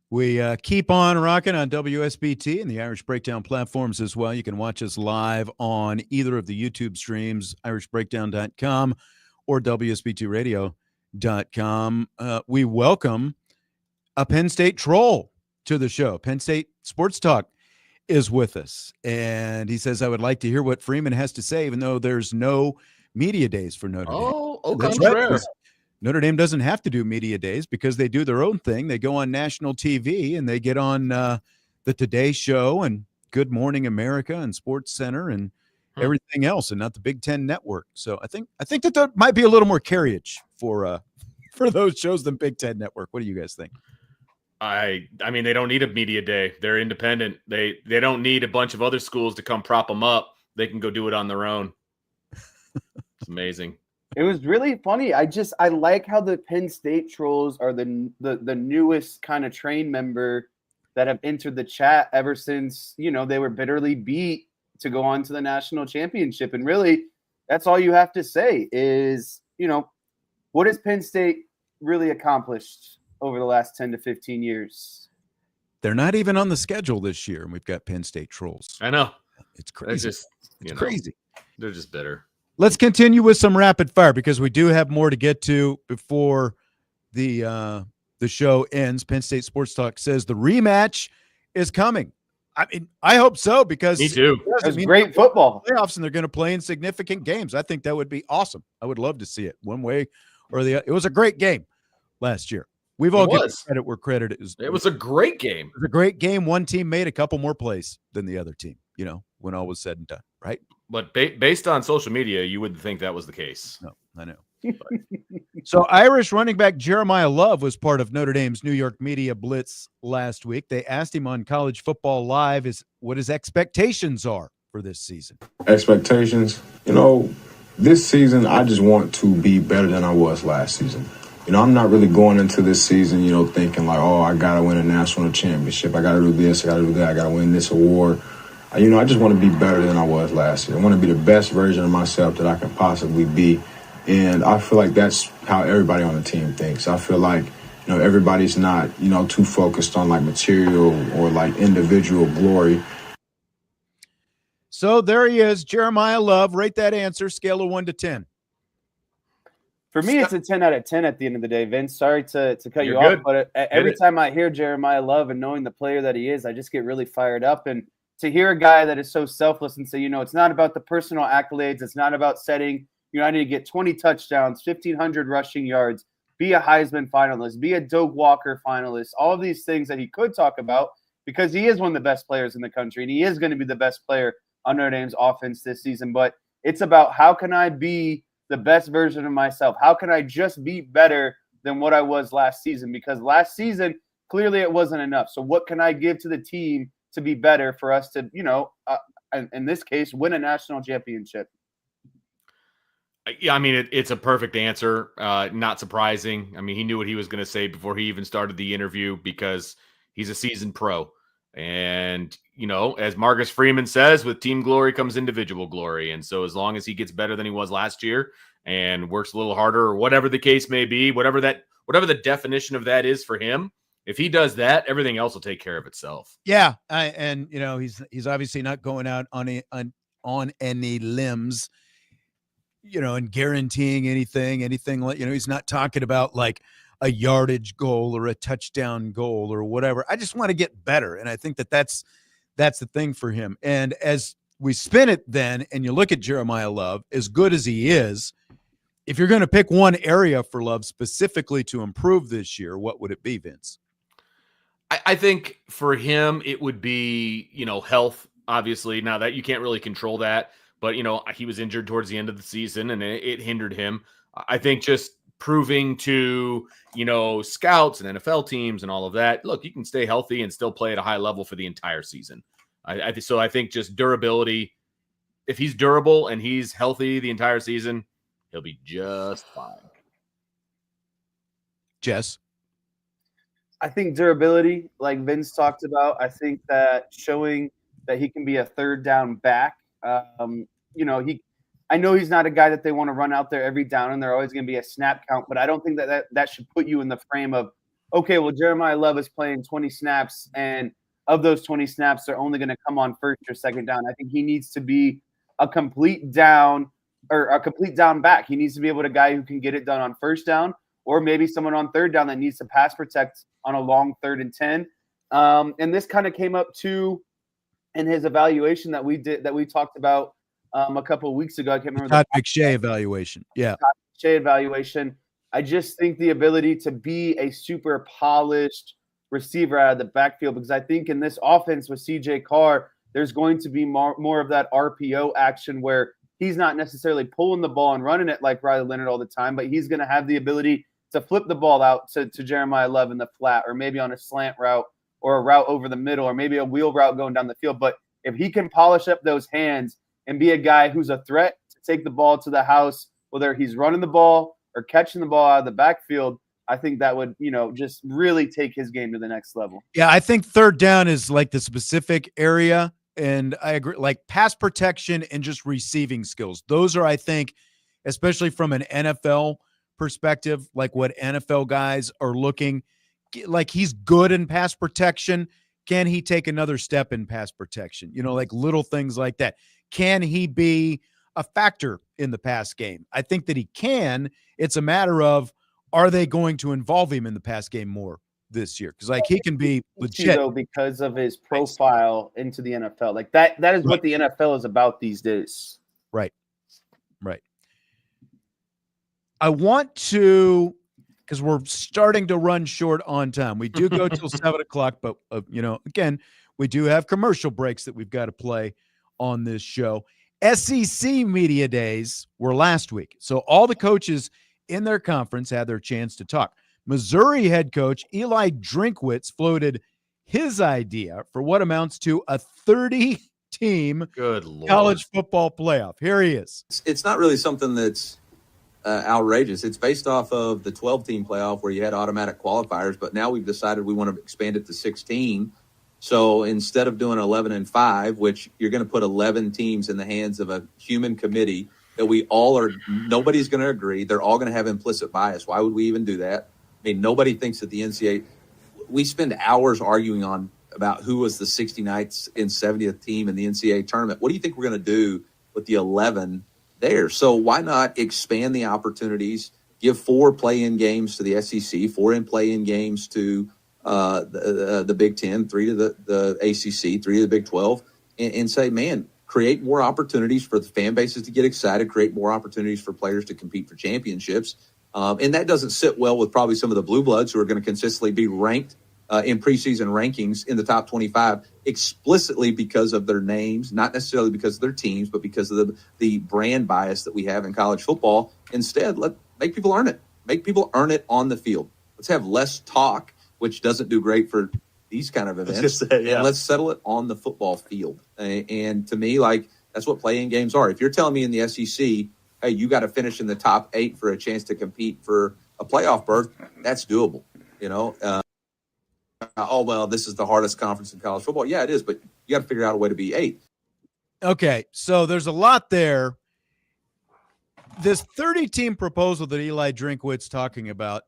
We keep on rocking on WSBT and the Irish Breakdown platforms as well. You can watch us live on either of the YouTube streams, IrishBreakdown.com or WSBTRadio.com. We welcome a Penn State troll to the show. Penn State Sports Talk is with us, and he says, I would like to hear what Freeman has to say, even though there's no media days for Notre Dame. That's right. Notre Dame doesn't have to do media days because they do their own thing. They go on national TV and they get on the Today Show and Good Morning America and Sports Center and everything else, and not the Big Ten Network. So I think that there might be a little more carriage for those shows than Big Ten Network. What do you guys think? I mean, they don't need a media day. They're independent. They don't need a bunch of other schools to come prop them up. They can go do it on their own. It's amazing. It was really funny. I like how the Penn State trolls are the newest kind of train member that have entered the chat ever since, they were bitterly beat to go on to the national championship. And really, that's all you have to say is, what has Penn State really accomplished over the last 10 to 15 years? They're not even on the schedule this year, and we've got Penn State trolls. I know. It's crazy. It's crazy. They're just bitter. Let's continue with some rapid fire because we do have more to get to before the show ends. Penn State Sports Talk says the rematch is coming. I mean, I hope so because me too. It's great football playoffs, and they're going to play in significant games. I think that would be awesome. I would love to see it one way or the other. It was a great game last year. We've all given credit where credit is. It was a great game. It was a great game. One team made a couple more plays than the other team, when all was said and done, right? But based on social media, you wouldn't think that was the case. No, I know. So Irish running back Jeremiyah Love was part of Notre Dame's New York media blitz last week. They asked him on College Football Live what his expectations are for this season. Expectations, this season I just want to be better than I was last season. I'm not really going into this season, thinking like, oh, I got to win a national championship. I got to do this. I got to do that. I got to win this award. I just want to be better than I was last year. I want to be the best version of myself that I can possibly be. And I feel like that's how everybody on the team thinks. I feel like, everybody's not, too focused on like material or like individual glory. So there he is, Jeremiyah Love. Rate that answer, scale of 1 to 10. For me, it's a 10 out of 10 at the end of the day, Vince. Sorry to cut you good. off, but every time I hear Jeremiyah Love and knowing the player that he is, I just get really fired up. And to hear a guy that is so selfless and say, it's not about the personal accolades. It's not about setting, I need to get 20 touchdowns, 1,500 rushing yards, be a Heisman finalist, be a Doak Walker finalist, all of these things that he could talk about because he is one of the best players in the country and he is going to be the best player on Notre Dame's offense this season. But it's about how can I be the best version of myself? How can I just be better than what I was last season? Because last season, clearly it wasn't enough. So what can I give to the team to be better for us to, in this case, win a national championship? Yeah, I mean, it's a perfect answer. Not surprising. I mean, he knew what he was going to say before he even started the interview because he's a seasoned pro. And, as Marcus Freeman says, with team glory comes individual glory. And so as long as he gets better than he was last year and works a little harder or whatever the case may be, whatever the definition of that is for him, if he does that, everything else will take care of itself. Yeah. And he's obviously not going out on any limbs, and guaranteeing anything like, he's not talking about like a yardage goal or a touchdown goal or whatever. I just want to get better. And I think that's the thing for him. And as we spin it then, and you look at Jeremiyah Love, as good as he is, if you're going to pick one area for Love specifically to improve this year, what would it be, Vince? I think for him, it would be, health, obviously. Now that you can't really control that, but, he was injured towards the end of the season and it hindered him. I think just proving to, scouts and NFL teams and all of that, look, you can stay healthy and still play at a high level for the entire season. So I think just durability, if he's durable and he's healthy the entire season, he'll be just fine. Jess? I think durability, like Vince talked about, I think that showing that he can be a third down back I know he's not a guy that they want to run out there every down, and there's always going to be a snap count, but I don't think that should put you in the frame of, okay, well, Jeremiyah Love is playing 20 snaps, and of those 20 snaps, they're only going to come on first or second down. I think he needs to be a complete down back. He needs to be able to guy who can get it done on first down, or maybe someone on third down that needs to pass protect on a long 3rd and 10. And this kind of came up too in his evaluation that we talked about a couple of weeks ago. I can't remember Todd McShay evaluation. Yeah. Todd McShay evaluation. I just think the ability to be a super polished receiver out of the backfield, because I think in this offense with CJ Carr, there's going to be more of that RPO action where he's not necessarily pulling the ball and running it like Riley Leonard all the time, but he's going to have the ability to flip the ball out to Jeremiyah Love in the flat, or maybe on a slant route, or a route over the middle, or maybe a wheel route going down the field. But if he can polish up those hands and be a guy who's a threat to take the ball to the house, whether he's running the ball or catching the ball out of the backfield, I think that would, just really take his game to the next level. Yeah, I think third down is like the specific area, and I agree, like pass protection and just receiving skills. Those are, I think, especially from an NFL perspective, like what NFL guys are looking, like he's good in pass protection. Can he take another step in pass protection? Like little things like that. Can he be a factor in the pass game? I think that he can. It's a matter of, are they going to involve him in the pass game more this year? Because he can be legit, though, because of his profile into the NFL. Like that is what the NFL is about these days. Right. I want to, because we're starting to run short on time. We do go till 7:00, but again, we do have commercial breaks that we've got to play on this show. SEC Media Days were last week, so all the coaches in their conference had their chance to talk. Missouri head coach Eli Drinkwitz floated his idea for what amounts to a 30-team college football playoff. Here he is. It's not really something that's outrageous. It's based off of the 12-team playoff where you had automatic qualifiers, but now we've decided we want to expand it to 16. So instead of doing 11-5, which you're going to put 11 teams in the hands of a human committee that nobody's going to agree. They're all going to have implicit bias. Why would we even do that? I mean, nobody thinks that the NCAA, we spend hours arguing about who was the 69th and 70th team in the NCAA tournament. What do you think we're going to do with the 11 there? So why not expand the opportunities, give 4 play-in games to the SEC, 4 play-in games to the Big Ten, 3 to the ACC, 3 to the Big 12, and say, man, create more opportunities for the fan bases to get excited, create more opportunities for players to compete for championships. And that doesn't sit well with probably some of the blue bloods who are going to consistently be ranked in preseason rankings in the top 25 explicitly because of their names, not necessarily because of their teams, but because of the brand bias that we have in college football. Instead, make people earn it. Make people earn it on the field. Let's have less talk, which doesn't do great for these kind of events. And let's settle it on the football field. And to me, that's what play-in games are. If you're telling me in the SEC, hey, you got to finish in the top 8 for a chance to compete for a playoff berth, that's doable. This is the hardest conference in college football. Yeah, it is, but you got to figure out a way to be 8. Okay, so there's a lot there. This 30-team proposal that Eli Drinkwitz talking about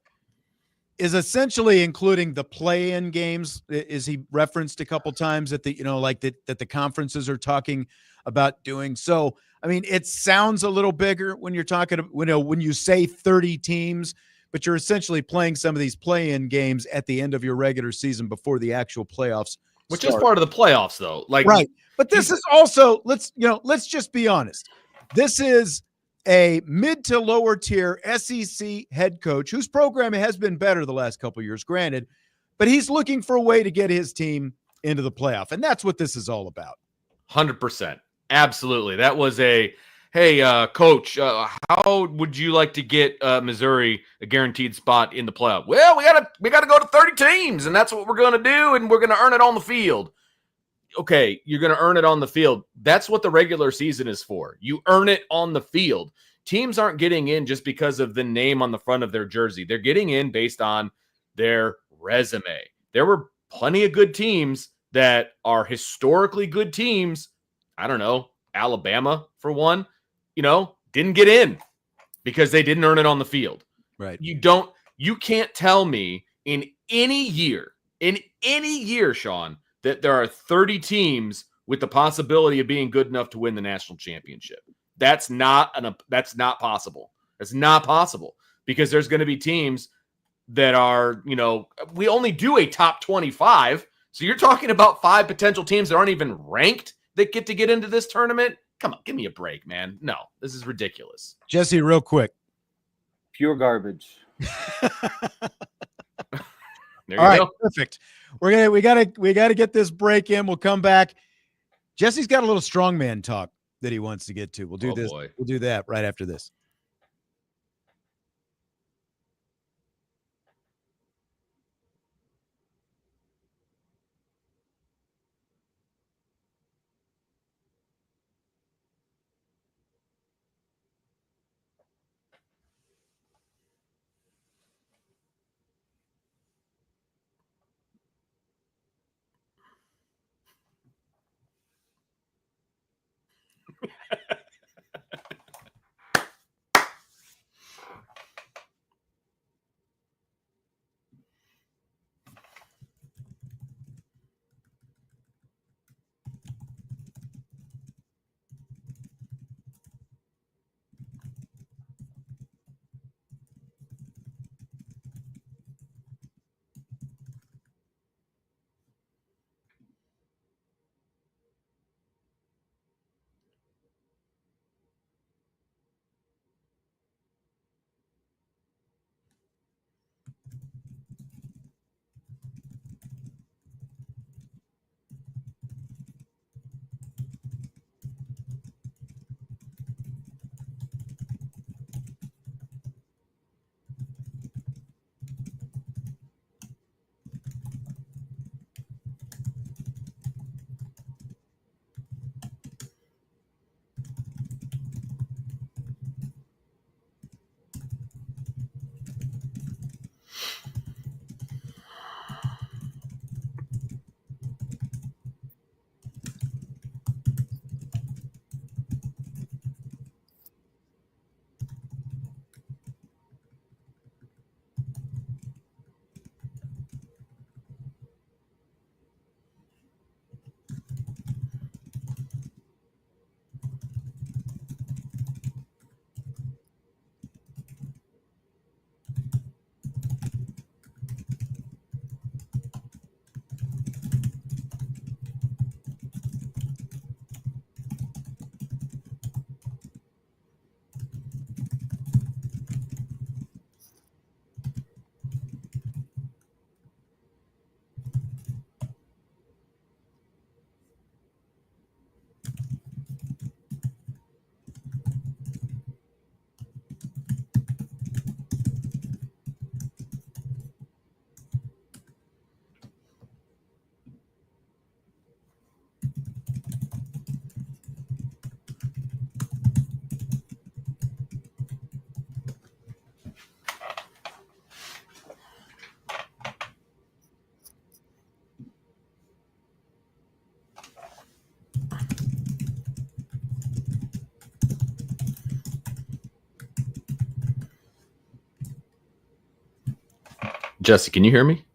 is essentially including the play-in games. Is he referenced a couple times that that the conferences are talking about doing? So, I mean, it sounds a little bigger when you're talking, when you say 30 teams, but you're essentially playing some of these play-in games at the end of your regular season before the actual playoffs Which start. is part of the playoffs, though. Right. But this is also, let's just be honest. This is a mid to lower tier SEC head coach whose program has been better the last couple of years, granted, but he's looking for a way to get his team into the playoff. And that's what this is all about. 100%. Absolutely. That was hey, coach, how would you like to get Missouri a guaranteed spot in the playoff? Well, we gotta go to 30 teams, and that's what we're going to do, and we're going to earn it on the field. Okay, you're going to earn it on the field. That's what the regular season is for. You earn it on the field. Teams aren't getting in just because of the name on the front of their jersey. They're getting in based on their resume. There were plenty of good teams that are historically good teams, I don't know, Alabama, for one, didn't get in because they didn't earn it on the field. Right. You can't tell me in any year, Sean, that there are 30 teams with the possibility of being good enough to win the national championship. That's not possible. That's not possible because there's going to be teams that are, we only do a top 25. So you're talking about 5 potential teams that aren't even ranked that get into this tournament. Come on, give me a break, man. No, this is ridiculous. Jesse, real quick. Pure garbage. There All you right, go. perfect. We gotta get this break in. We'll come back. Jesse's got a little strongman talk that he wants to get to. We'll do this. Boy. We'll do that right after this. Jesse, can you hear me?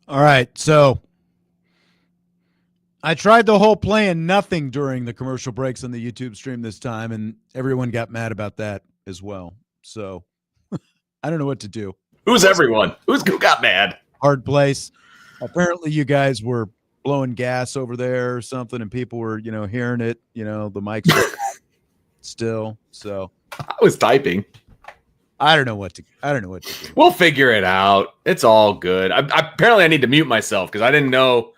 All right, so I tried the whole playing nothing during the commercial breaks on the YouTube stream this time, and everyone got mad about that as well. So I don't know what to do. Who's everyone? Who got mad? Hard place. Apparently you guys were blowing gas over there or something, and people were, hearing it, the mics were still. So I was typing. I don't know what to do. We'll figure it out. It's all good. Apparently I need to mute myself because I didn't know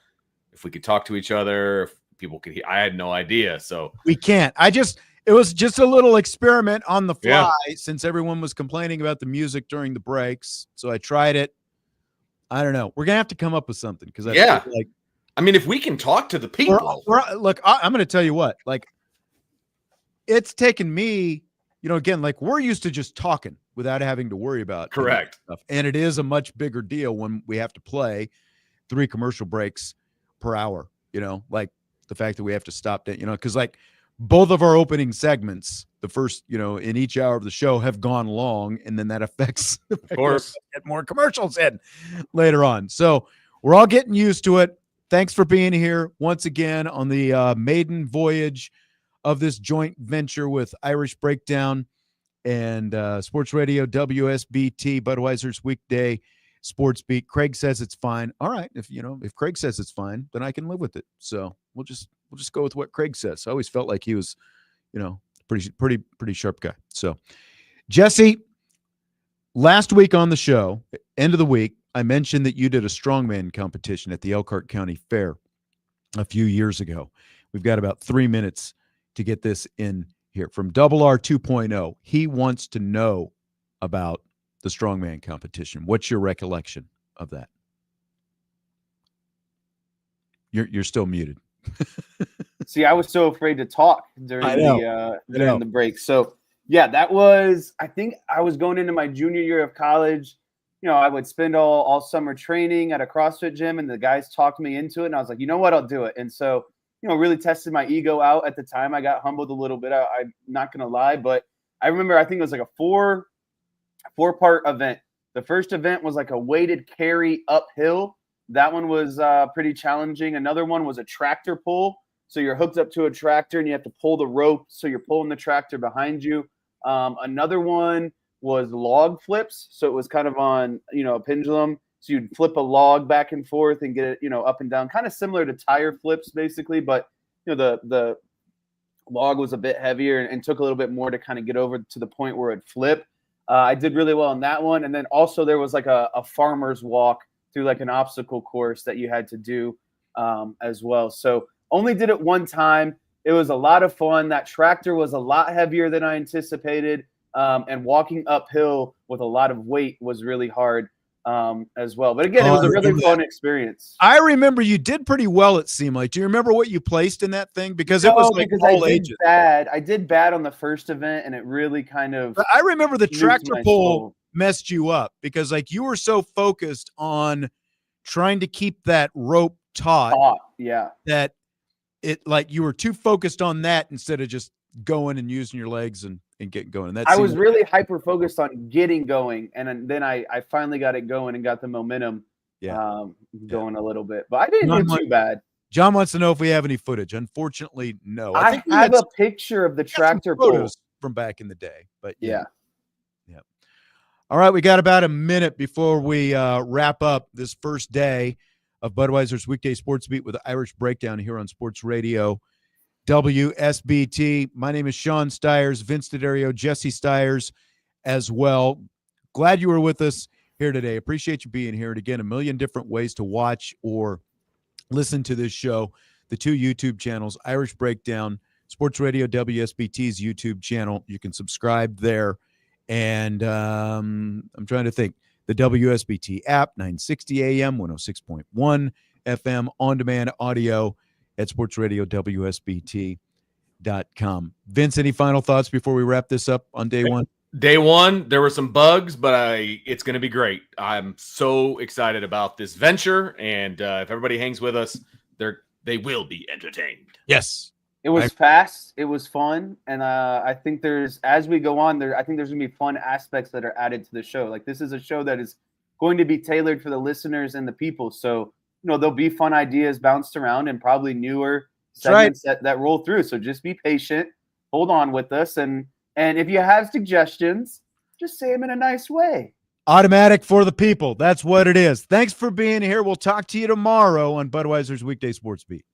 if we could talk to each other, if people could hear. I had no idea. So we can't. It was just a little experiment on the fly since everyone was complaining about the music during the breaks. So I tried it. I don't know. We're going to have to come up with something because I feel like, I mean, if we can talk to the people. Look, I'm going to tell you what, like, it's taken me, again, like we're used to just talking without having to worry about correct stuff. And it is a much bigger deal when we have to play 3 commercial breaks per hour, like the fact that we have to stop that, because like both of our opening segments, the first, in each hour of the show have gone long, and then that affects of course get more commercials in later on. So we're all getting used to it. Thanks for being here once again on the maiden voyage of this joint venture with Irish Breakdown and Sports Radio WSBT, Budweiser's Weekday Sportsbeat. Craig says it's fine. All right, if Craig says it's fine, then I can live with it. So we'll just go with what Craig says. I always felt like he was, pretty sharp guy. So, Jesse, last week on the show, end of the week, I mentioned that you did a strongman competition at the Elkhart County Fair a few years ago. We've got about 3 minutes to get this in here from Double R 2.0. He wants to know about the strongman competition. What's your recollection of that? You're still muted. See, I was so afraid to talk during the break. So yeah, I think I was going into my junior year of college. I would spend all summer training at a CrossFit gym, and the guys talked me into it. And I was like, you know what, I'll do it. And so, really tested my ego out at the time. I got humbled a little bit. I'm not going to lie, but I remember, I think it was like a four-part event. The first event was like a weighted carry uphill. That one was pretty challenging. Another one was a tractor pull. So you're hooked up to a tractor and you have to pull the rope. So you're pulling the tractor behind you. Another one was log flips. So it was kind of on, a pendulum. So you'd flip a log back and forth and get it, up and down, kind of similar to tire flips basically. But, the log was a bit heavier and took a little bit more to kind of get over to the point where it'd flip. I did really well on that one. And then also there was like a farmer's walk through like an obstacle course that you had to do as well. So only did it one time. It was a lot of fun. That tractor was a lot heavier than I anticipated. And walking uphill with a lot of weight was really hard as well. But again, it was a really fun experience. I remember you did pretty well, it seemed like. Do you remember what you placed in that thing? Because it was like all ages. I did bad on the first event, and it really kind of – I remember the tractor pull messed you up because like you were so focused on trying to keep that rope taut. That it like you were too focused on that instead of just going and using your legs and getting going. And I was really hyper focused on getting going, and then I finally got it going and got the momentum going a little bit. But I didn't do too bad. John wants to know if we have any footage. Unfortunately, no. I think have a picture of the tractor pull from back in the day. But yeah. All right, we got about a minute before we wrap up this first day of Budweiser's Weekday Sports Beat with the Irish Breakdown here on Sports Radio WSBT. My name is Sean Stires, Vince DeDario, Jesse Stires as well. Glad you were with us here today. Appreciate you being here. And again, a million different ways to watch or listen to this show. The 2 YouTube channels, Irish Breakdown, Sports Radio WSBT's YouTube channel. You can subscribe there. And I'm trying to think. The WSBT app, 960 AM, 106.1 FM, on-demand audio at sportsradiowsbt.com. Vince, any final thoughts before we wrap this up on day one? Day one, there were some bugs, but it's going to be great. I'm so excited about this venture, and if everybody hangs with us, they will be entertained. Yes. It was fast. It was fun. And I think as we go on, I think there's going to be fun aspects that are added to the show. Like this is a show that is going to be tailored for the listeners and the people. So, there'll be fun ideas bounced around and probably newer segments that roll through. So just be patient, hold on with us. And if you have suggestions, just say them in a nice way. Automatic for the people. That's what it is. Thanks for being here. We'll talk to you tomorrow on Budweiser's Weekday Sports Beat.